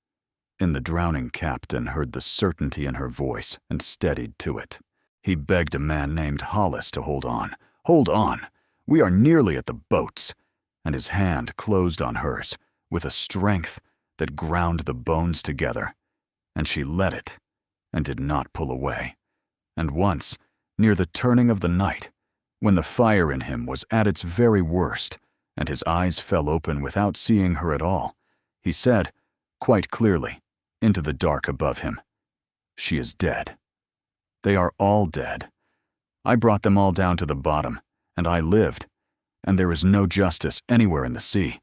in the drowning captain heard the certainty in her voice and steadied to it. He begged a man named Hollis to hold on. Hold on! We are nearly at the boats. And his hand closed on hers with a strength that ground the bones together, and she let it and did not pull away. And once, near the turning of the night, when the fire in him was at its very worst, and his eyes fell open without seeing her at all, he said, quite clearly, into the dark above him, "She is dead. They are all dead. I brought them all down to the bottom, and I lived, and there is no justice anywhere in the sea."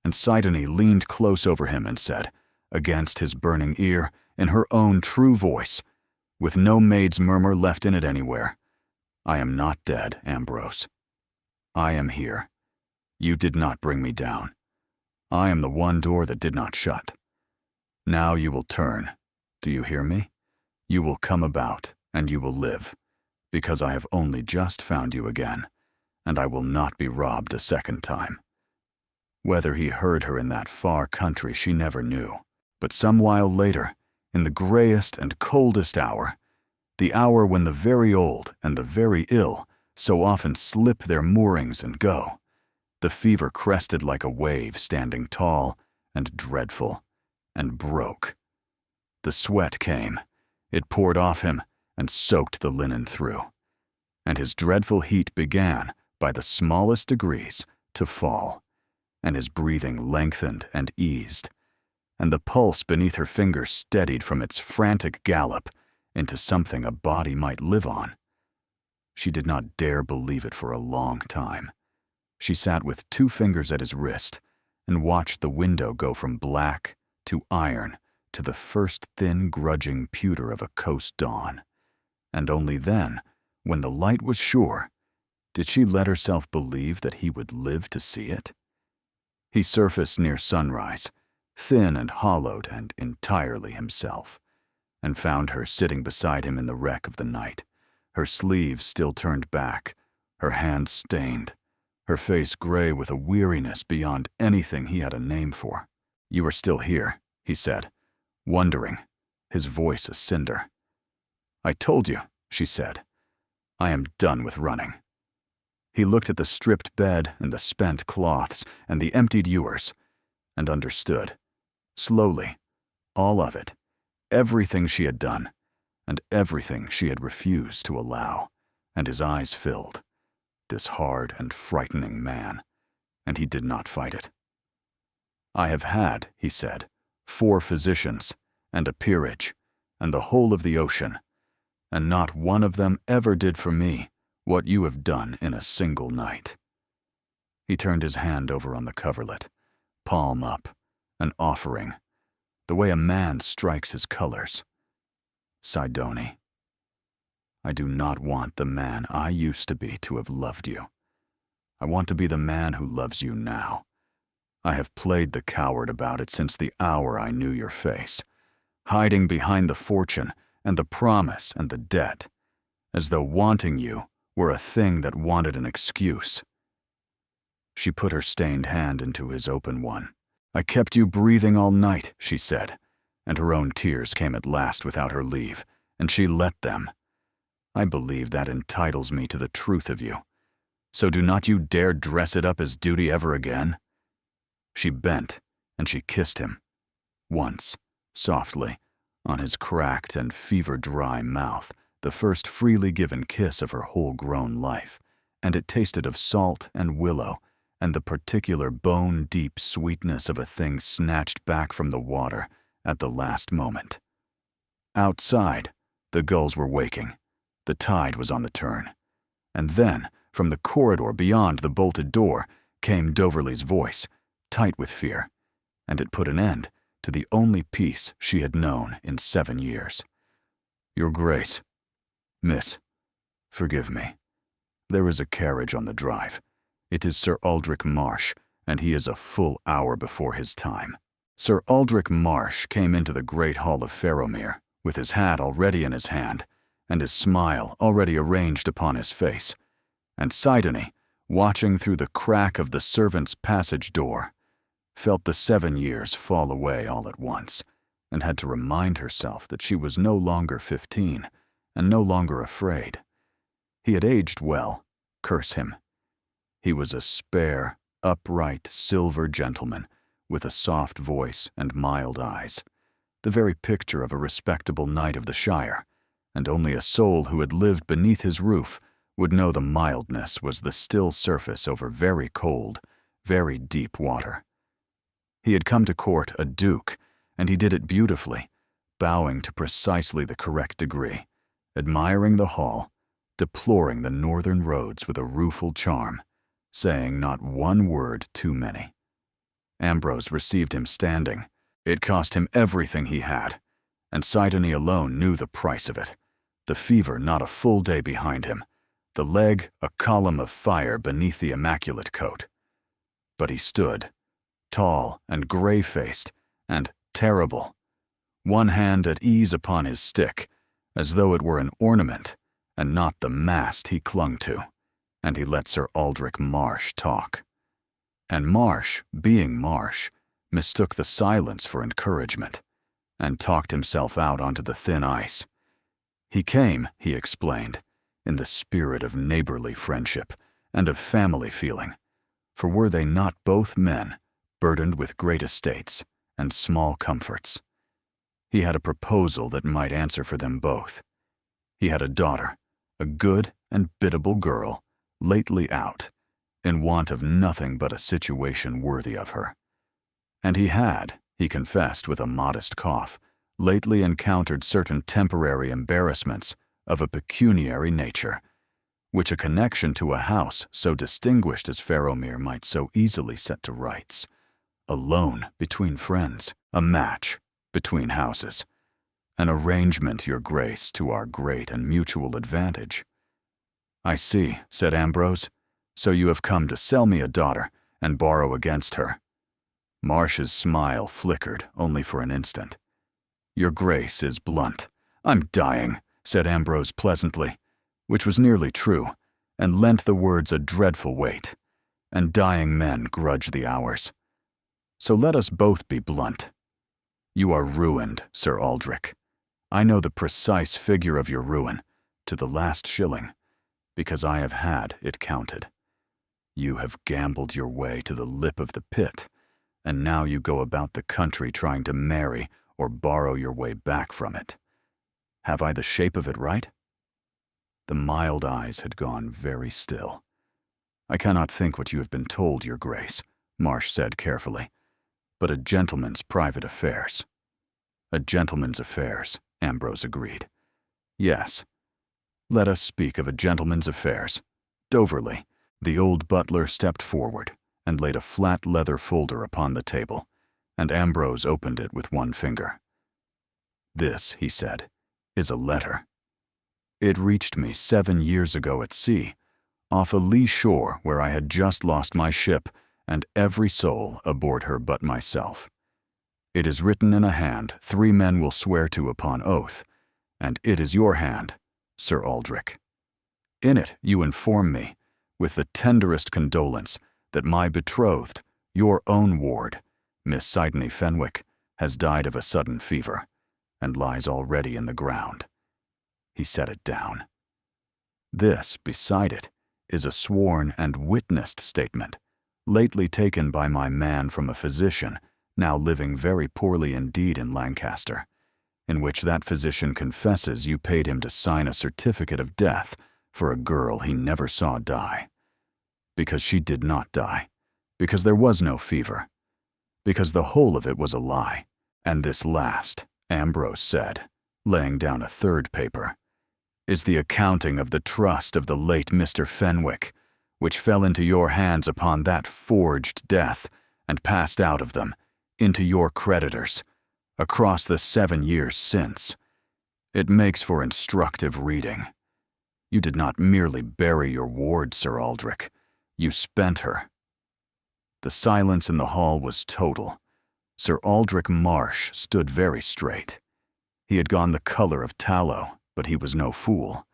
And Sidone leaned close over him and said, against his burning ear, in her own true voice, with no maid's murmur left in it anywhere, "I am not dead, Ambrose. I am here. You did not bring me down. I am the one door that did not shut. Now you will turn. Do you hear me? You will come about, and you will live, because I have only just found you again, and I will not be robbed a second time." Whether he heard her in that far country she never knew, but some while later, in the grayest and coldest hour, the hour when the very old and the very ill so often slip their moorings and go, the fever crested like a wave standing tall and dreadful, and broke. The sweat came, it poured off him and soaked the linen through, and his dreadful heat began, by the smallest degrees, to fall, and his breathing lengthened and eased, and the pulse beneath her fingers steadied from its frantic gallop into something a body might live on. She did not dare believe it for a long time. She sat with 2 fingers at his wrist and watched the window go from black to iron to the first thin, grudging pewter of a coast dawn, and only then, when the light was sure, did she let herself believe that he would live to see it. He surfaced near sunrise, thin and hollowed and entirely himself, and found her sitting beside him in the wreck of the night, her sleeves still turned back, her hands stained, her face gray with a weariness beyond anything he had a name for. You are still here, he said, wondering, his voice a cinder. I told you, she said. I am done with running. He looked at the stripped bed and the spent cloths and the emptied ewers, and understood, slowly, all of it, everything she had done, and everything she had refused to allow, and his eyes filled, this hard and frightening man, and he did not fight it. I have had, he said, 4 physicians, and a peerage, and the whole of the ocean, and not one of them ever did for me what you have done in a single night. He turned his hand over on the coverlet, palm up, an offering, the way a man strikes his colors. Sidoni, I do not want the man I used to be to have loved you. I want to be the man who loves you now. I have played the coward about it since the hour I knew your face, hiding behind the fortune and the promise and the debt, as though wanting you were a thing that wanted an excuse. She put her stained hand into his open one. I kept you breathing all night, she said, and her own tears came at last without her leave, and she let them. I believe that entitles me to the truth of you. So do not you dare dress it up as duty ever again. She bent, and she kissed him, once, softly, on his cracked and fever-dry mouth, the first freely given kiss of her whole-grown life, and it tasted of salt and willow, and the particular bone-deep sweetness of a thing snatched back from the water at the last moment. Outside, the gulls were waking. The tide was on the turn. And then, from the corridor beyond the bolted door, came Doverley's voice, tight with fear, and it put an end to the only peace she had known in 7 years. Your Grace, Miss, forgive me. There is a carriage on the drive. It is Sir Aldrich Marsh, and he is a full hour before his time. Sir Aldrich Marsh came into the great hall of Fairomere, with his hat already in his hand, and his smile already arranged upon his face, and Sidoni, watching through the crack of the servants' passage door, felt the 7 years fall away all at once, and had to remind herself that she was no longer 15, and no longer afraid. He had aged well, curse him. He was a spare, upright, silver gentleman, with a soft voice and mild eyes, the very picture of a respectable knight of the Shire, and only a soul who had lived beneath his roof would know the mildness was the still surface over very cold, very deep water. He had come to court a duke, and he did it beautifully, bowing to precisely the correct degree, admiring the hall, deploring the northern roads with a rueful charm, saying not one word too many. Ambrose received him standing. It cost him everything he had, and Sidoni alone knew the price of it. The fever not a full day behind him, the leg a column of fire beneath the immaculate coat. But he stood, tall and gray-faced and terrible, one hand at ease upon his stick, as though it were an ornament and not the mast he clung to, and he let Sir Aldrich Marsh talk. And Marsh, being Marsh, mistook the silence for encouragement, and talked himself out onto the thin ice. He came, he explained, in the spirit of neighborly friendship and of family feeling, for were they not both men, burdened with great estates and small comforts? He had a proposal that might answer for them both. He had a daughter, a good and biddable girl, lately out, in want of nothing but a situation worthy of her. And he had, he confessed with a modest cough, lately encountered certain temporary embarrassments of a pecuniary nature, which a connection to a house so distinguished as Fairomere might so easily set to rights. A loan between friends, a match between houses, an arrangement, your grace, to our great and mutual advantage. I see, said Ambrose, so you have come to sell me a daughter and borrow against her. Marsh's smile flickered only for an instant. Your grace is blunt. I'm dying, said Ambrose pleasantly, which was nearly true, and lent the words a dreadful weight. And dying men grudge the hours. So let us both be blunt. You are ruined, Sir Aldrich. I know the precise figure of your ruin, to the last shilling, because I have had it counted. You have gambled your way to the lip of the pit, and now you go about the country trying to marry or borrow your way back from it. Have I the shape of it right? The mild eyes had gone very still. I cannot think what you have been told, Your Grace, Marsh said carefully, but a gentleman's private affairs. A gentleman's affairs, Ambrose agreed. Yes, let us speak of a gentleman's affairs. Doverley, the old butler, stepped forward and laid a flat leather folder upon the table, and Ambrose opened it with one finger. This, he said, is a letter. It reached me 7 years ago at sea, off a lee shore where I had just lost my ship and every soul aboard her but myself. It is written in a hand 3 men will swear to upon oath, and it is your hand, Sir Aldrich. In it you inform me, with the tenderest condolence, that my betrothed, your own ward, Miss Sidney Fenwick, has died of a sudden fever, and lies already in the ground. He set it down. This, beside it, is a sworn and witnessed statement, lately taken by my man from a physician, now living very poorly indeed in Lancaster, in which that physician confesses you paid him to sign a certificate of death for a girl he never saw die. Because she did not die, because there was no fever, because the whole of it was a lie. And this last, Ambrose said, laying down a third paper, is the accounting of the trust of the late Mr. Fenwick, which fell into your hands upon that forged death, and passed out of them, into your creditors, across the 7 years since. It makes for instructive reading. You did not merely bury your ward, Sir Aldrich. You spent her. The silence in the hall was total. Sir Aldrich Marsh stood very straight. He had gone the color of tallow, but he was no fool,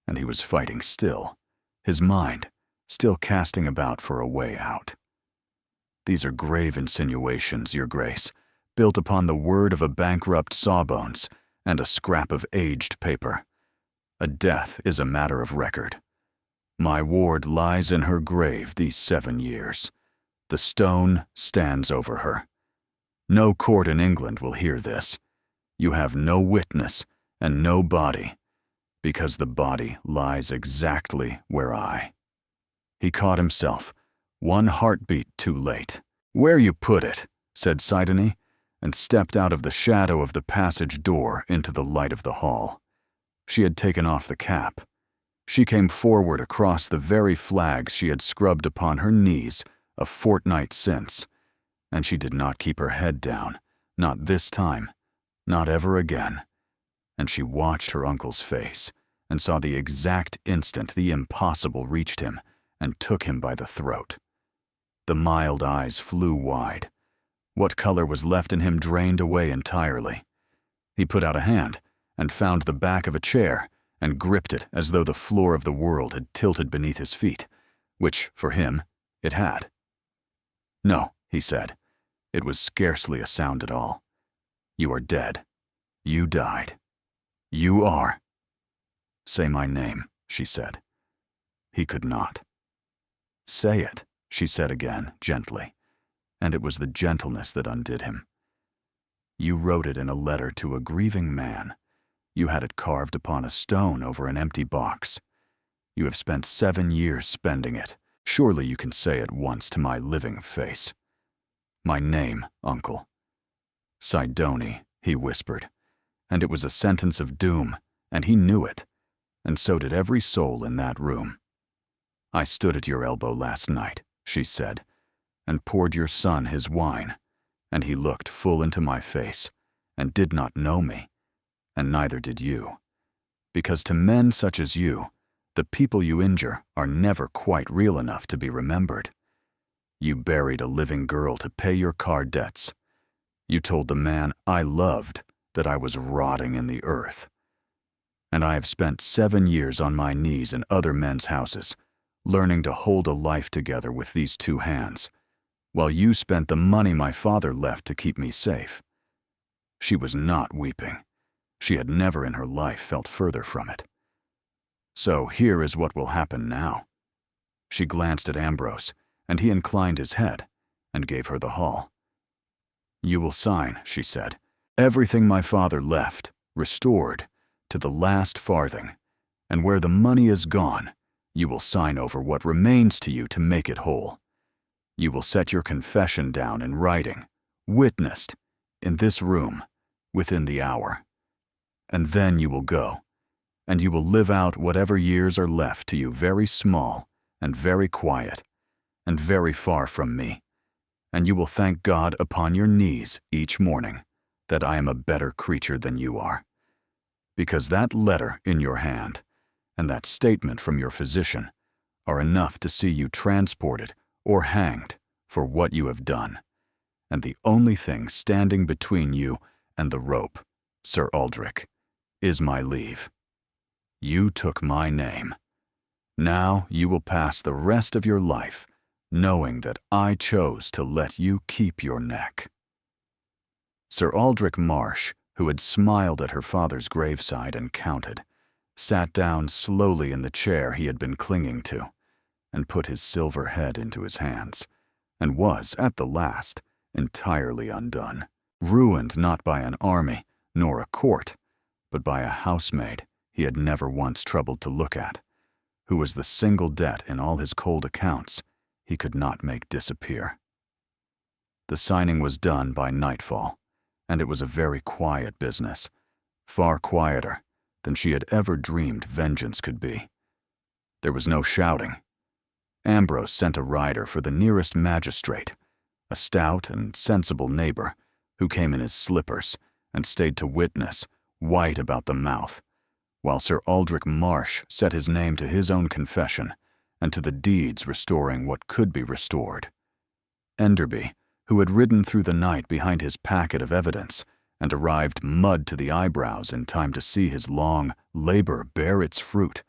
and he was fighting still, his mind still casting about for a way out. These are grave insinuations, Your Grace, built upon the word of a bankrupt sawbones and a scrap of aged paper. A death is a matter of record. My ward lies in her grave these 7 years. The stone stands over her. No court in England will hear this. You have no witness and no body, because the body lies exactly where I. He caught himself, one heartbeat too late. Where you put it, said Sidney, and stepped out of the shadow of the passage door into the light of the hall. She had taken off the cap. She came forward across the very flags she had scrubbed upon her knees a fortnight since, and she did not keep her head down, not this time, not ever again. And she watched her uncle's face, and saw the exact instant the impossible reached him and took him by the throat. The mild eyes flew wide. What color was left in him drained away entirely. He put out a hand and found the back of a chair and gripped it as though the floor of the world had tilted beneath his feet, which, for him, it had. No, he said. It was scarcely a sound at all. You are dead. You died. You are. Say my name, she said. He could not. Say it, she said again, gently, and it was the gentleness that undid him. You wrote it in a letter to a grieving man. You had it carved upon a stone over an empty box. You have spent 7 years spending it. Surely you can say it once to my living face. My name, uncle. Sidoni, he whispered, and it was a sentence of doom, and he knew it, and so did every soul in that room. I stood at your elbow last night, she said, and poured your son his wine, and he looked full into my face, and did not know me, and neither did you. Because to men such as you, the people you injure are never quite real enough to be remembered. You buried a living girl to pay your card debts. You told the man I loved that I was rotting in the earth. And I have spent 7 years on my knees in other men's houses, learning to hold a life together with these 2 hands, while you spent the money my father left to keep me safe." She was not weeping. She had never in her life felt further from it. "So here is what will happen now." She glanced at Ambrose, and he inclined his head and gave her the haul. "You will sign," she said, "everything my father left, restored, to the last farthing, and where the money is gone, you will sign over what remains to you to make it whole. You will set your confession down in writing, witnessed, in this room, within the hour. And then you will go, and you will live out whatever years are left to you very small and very quiet and very far from me, and you will thank God upon your knees each morning that I am a better creature than you are. Because that letter in your hand and that statement from your physician are enough to see you transported or hanged for what you have done, and the only thing standing between you and the rope, Sir Aldrich, is my leave. You took my name. Now you will pass the rest of your life knowing that I chose to let you keep your neck." Sir Aldrich Marsh, who had smiled at her father's graveside and counted, sat down slowly in the chair he had been clinging to, and put his silver head into his hands, and was, at the last, entirely undone, ruined not by an army nor a court, but by a housemaid he had never once troubled to look at, who was the single debt in all his cold accounts he could not make disappear. The signing was done by nightfall, and it was a very quiet business, far quieter than she had ever dreamed vengeance could be. There was no shouting. Ambrose sent a rider for the nearest magistrate, a stout and sensible neighbor who came in his slippers and stayed to witness, white about the mouth, while Sir Aldrich Marsh set his name to his own confession and to the deeds restoring what could be restored. Enderby, who had ridden through the night behind his packet of evidence and arrived mud to the eyebrows in time to see his long labor bear its fruit,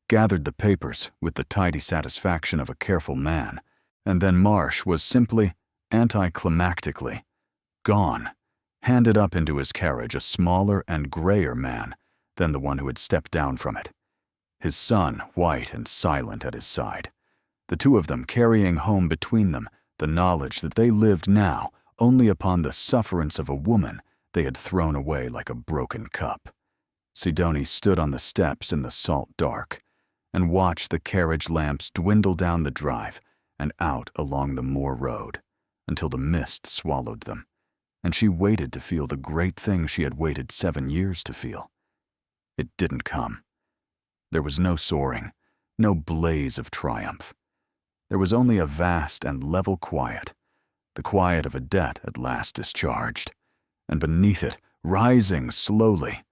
gathered the papers with the tidy satisfaction of a careful man, and then Marsh was simply, anticlimactically, gone, handed up into his carriage a smaller and grayer man than the one who had stepped down from it, his son white and silent at his side, the two of them carrying home between them the knowledge that they lived now only upon the sufferance of a woman they had thrown away like a broken cup. Sidoni stood on the steps in the salt dark and watched the carriage lamps dwindle down the drive and out along the moor road until the mist swallowed them, and she waited to feel the great thing she had waited 7 years to feel. It didn't come. There was no soaring, no blaze of triumph. There was only a vast and level quiet, the quiet of a debt at last discharged, and beneath it, rising slowly,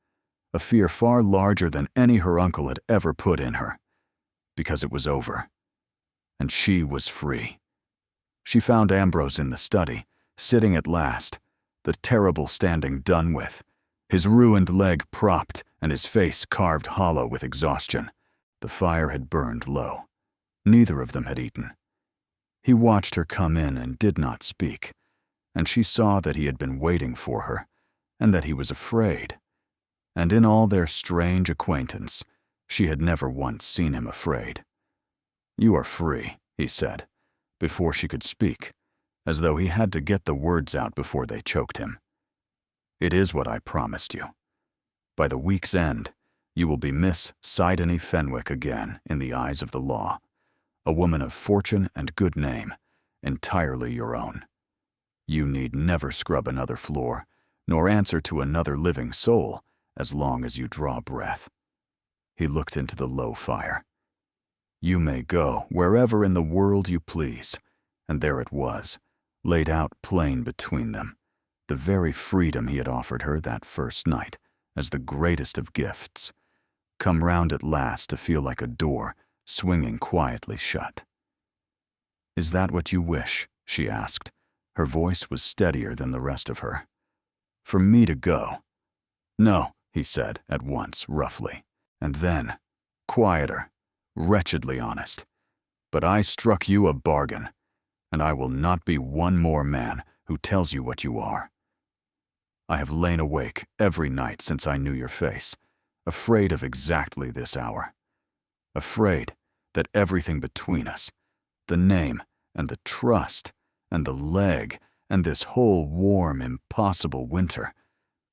a fear far larger than any her uncle had ever put in her, because it was over, and she was free. She found Ambrose in the study, sitting at last, the terrible standing done with, his ruined leg propped and his face carved hollow with exhaustion. The fire had burned low. Neither of them had eaten. He watched her come in and did not speak, and she saw that he had been waiting for her, and that he was afraid. And in all their strange acquaintance, she had never once seen him afraid. "You are free," he said, before she could speak, as though he had to get the words out before they choked him. "It is what I promised you. By the week's end, you will be Miss Sidoni Fenwick again in the eyes of the law, a woman of fortune and good name, entirely your own. You need never scrub another floor, nor answer to another living soul as long as you draw breath." He looked into the low fire. "You may go wherever in the world you please," and there it was, laid out plain between them, the very freedom he had offered her that first night as the greatest of gifts, come round at last to feel like a door swinging quietly shut. "Is that what you wish?" she asked. Her voice was steadier than the rest of her. "For me to go?" "No," he said at once, roughly, and then, quieter, wretchedly honest. "But I struck you a bargain. and I will not be one more man who tells you what you are. I have lain awake every night since I knew your face, afraid of exactly this hour. Afraid that everything between us, the name and the trust and the leg and this whole warm, impossible winter,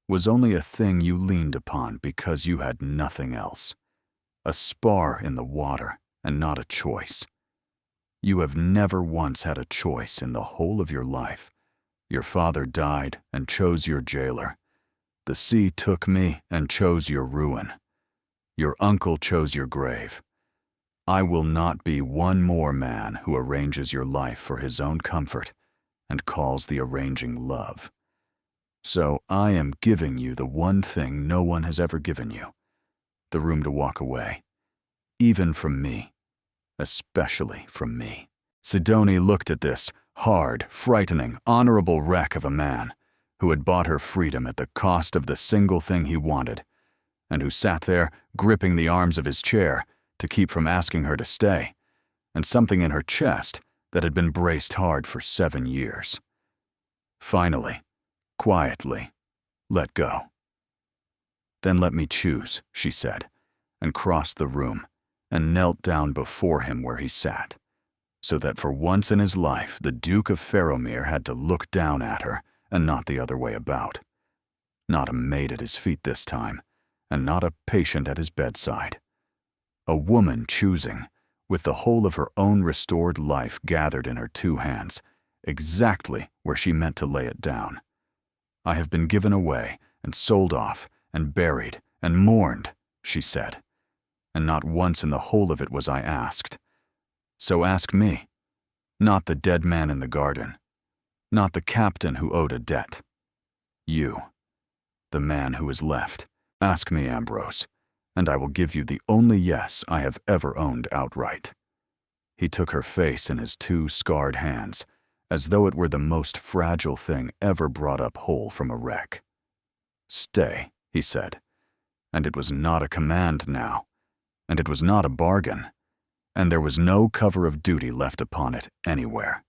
was only a thing you leaned upon because you had nothing else. A spar in the water and not a choice. You have never once had a choice in the whole of your life. Your father died and chose your jailer. The sea took me and chose your ruin. Your uncle chose your grave. I will not be one more man who arranges your life for his own comfort and calls the arranging love. So I am giving you the one thing no one has ever given you, the room to walk away, even from me, especially from me. Sidoni looked at this hard, frightening, honorable wreck of a man who had bought her freedom at the cost of the single thing he wanted, and who sat there gripping the arms of his chair to keep from asking her to stay, and something in her chest that had been braced hard for 7 years. Finally, quietly, let go. Then let me choose, she said, and crossed the room and knelt down before him where he sat, so that for once in his life the Duke of Faramir had to look down at her and not the other way about. Not a maid at his feet this time, and not a patient at his bedside. A woman choosing, with the whole of her own restored life gathered in her 2 hands, exactly where she meant to lay it down. I have been given away and sold off and buried and mourned, she said, and not once in the whole of it was I asked. So ask me, not the dead man in the garden, not the captain who owed a debt. You, the man who is left, ask me, Ambrose, and I will give you the only yes I have ever owned outright. He took her face in his 2 scarred hands, as though it were the most fragile thing ever brought up whole from a wreck. Stay, he said, and it was not a command now, and it was not a bargain, and there was no cover of duty left upon it anywhere.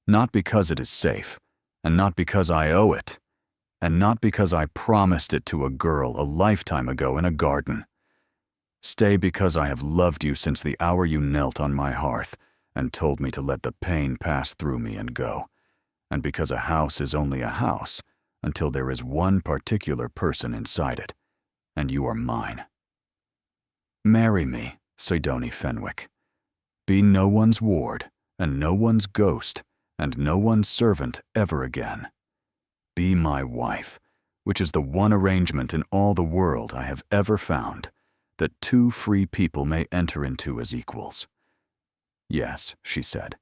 Not because it is safe, and not because I owe it, and not because I promised it to a girl a lifetime ago in a garden. Stay because I have loved you since the hour you knelt on my hearth and told me to let the pain pass through me and go, and because a house is only a house until there is one particular person inside it, and you are mine. Marry me, Sidoni Fenwick. Be no one's ward, and no one's ghost, and no one's servant ever again. Be my wife, which is the one arrangement in all the world I have ever found that 2 free people may enter into as equals. Yes, she said,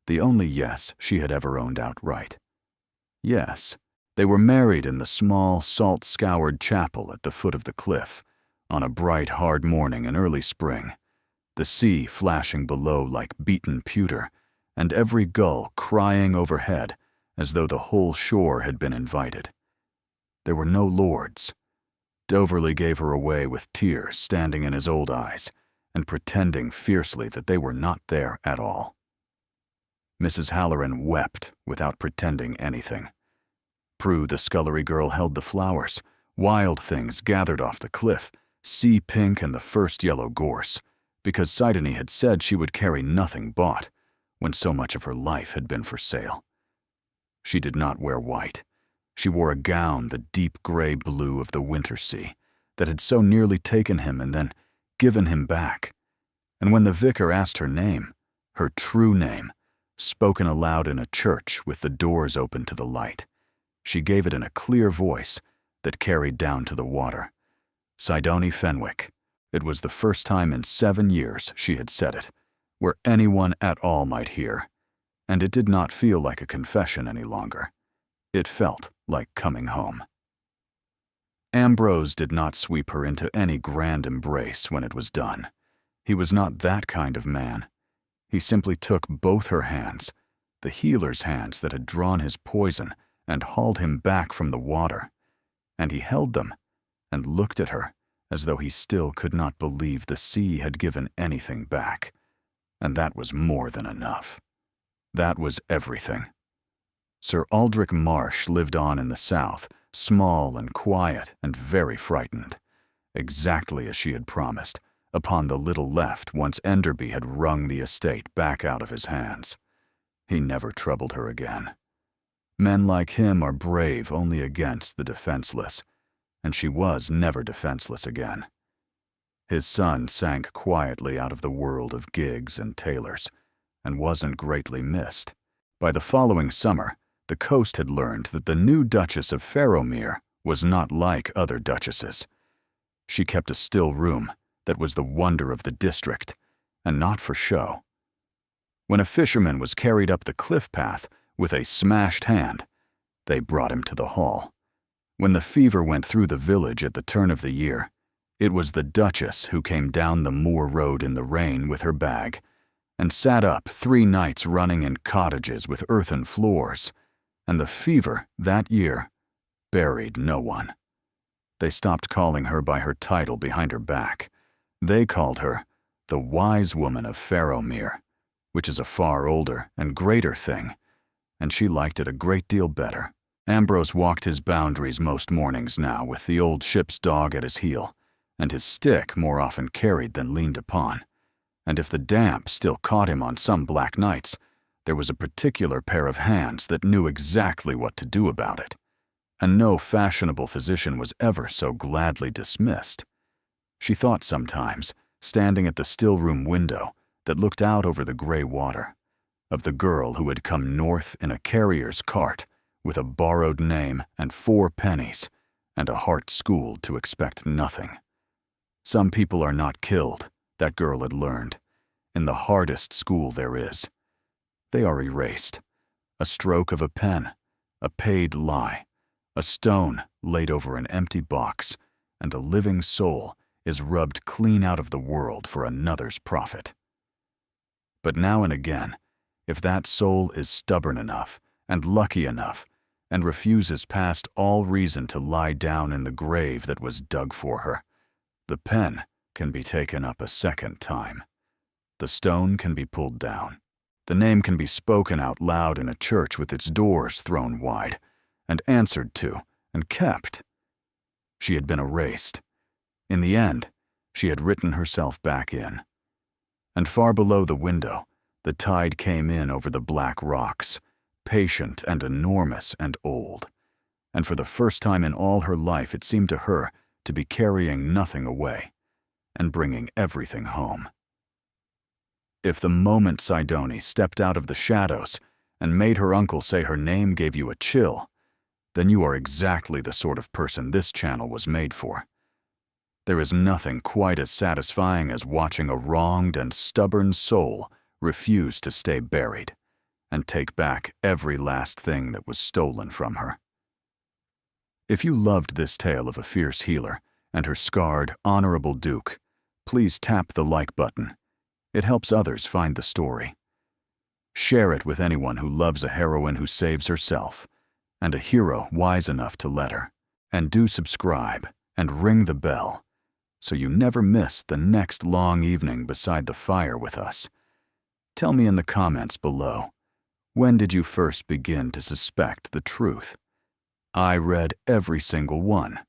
the only yes she had ever owned outright. Yes, they were married in the small, salt-scoured chapel at the foot of the cliff, on a bright, hard morning in early spring, the sea flashing below like beaten pewter, and every gull crying overhead as though the whole shore had been invited. There were no lords. Doverley gave her away with tears standing in his old eyes, and pretending fiercely that they were not there at all. Mrs. Halloran wept without pretending anything. Prue, the scullery girl, held the flowers, wild things gathered off the cliff, sea pink and the first yellow gorse, because Sidoni had said she would carry nothing bought, when so much of her life had been for sale. She did not wear white. She wore a gown the deep gray blue of the winter sea that had so nearly taken him and then given him back. And when the vicar asked her name, her true name, spoken aloud in a church with the doors open to the light, she gave it in a clear voice that carried down to the water. Sidoni Fenwick. It was the first time in 7 years she had said it, where anyone at all might hear, and it did not feel like a confession any longer. It felt like coming home. Ambrose did not sweep her into any grand embrace when it was done. He was not that kind of man. He simply took both her hands, the healer's hands that had drawn his poison and hauled him back from the water, and he held them and looked at her as though he still could not believe the sea had given anything back, and that was more than enough. That was everything. Sir Aldrich Marsh lived on in the south, small and quiet and very frightened, exactly as she had promised, upon the little left once Enderby had wrung the estate back out of his hands. He never troubled her again. Men like him are brave only against the defenseless, and she was never defenseless again. His son sank quietly out of the world of gigs and tailors, and wasn't greatly missed. By the following summer, the coast had learned that the new Duchess of Farrowmere was not like other duchesses. She kept a still room that was the wonder of the district, and not for show. When a fisherman was carried up the cliff path with a smashed hand, they brought him to the hall. When the fever went through the village at the turn of the year, it was the Duchess who came down the moor road in the rain with her bag, and sat up 3 nights running in cottages with earthen floors, and the fever, that year, buried no one. They stopped calling her by her title behind her back. They called her the Wise Woman of Farrowmere, which is a far older and greater thing, and she liked it a great deal better. Ambrose walked his boundaries most mornings now with the old ship's dog at his heel, and his stick more often carried than leaned upon. And if the damp still caught him on some black nights, there was a particular pair of hands that knew exactly what to do about it, and no fashionable physician was ever so gladly dismissed. She thought sometimes, standing at the still-room window that looked out over the gray water, of the girl who had come north in a carrier's cart with a borrowed name and 4 pennies, and a heart schooled to expect nothing. Some people are not killed, that girl had learned, in the hardest school there is. They are erased. A stroke of a pen, a paid lie, a stone laid over an empty box, and a living soul is rubbed clean out of the world for another's profit. But now and again, if that soul is stubborn enough and lucky enough and refuses past all reason to lie down in the grave that was dug for her, the pen can be taken up a second time. The stone can be pulled down. The name can be spoken out loud in a church with its doors thrown wide, and answered to, and kept. She had been erased. In the end, she had written herself back in. And far below the window, the tide came in over the black rocks, patient and enormous and old. And for the first time in all her life it seemed to her to be carrying nothing away, and bringing everything home. If the moment Sidoni stepped out of the shadows and made her uncle say her name gave you a chill, then you are exactly the sort of person this channel was made for. There is nothing quite as satisfying as watching a wronged and stubborn soul refuse to stay buried and take back every last thing that was stolen from her. If you loved this tale of a fierce healer and her scarred, honorable duke, please tap the like button. It helps others find the story. Share it with anyone who loves a heroine who saves herself, and a hero wise enough to let her. And do subscribe and ring the bell, so you never miss the next long evening beside the fire with us. Tell me in the comments below, when did you first begin to suspect the truth? I read every single one.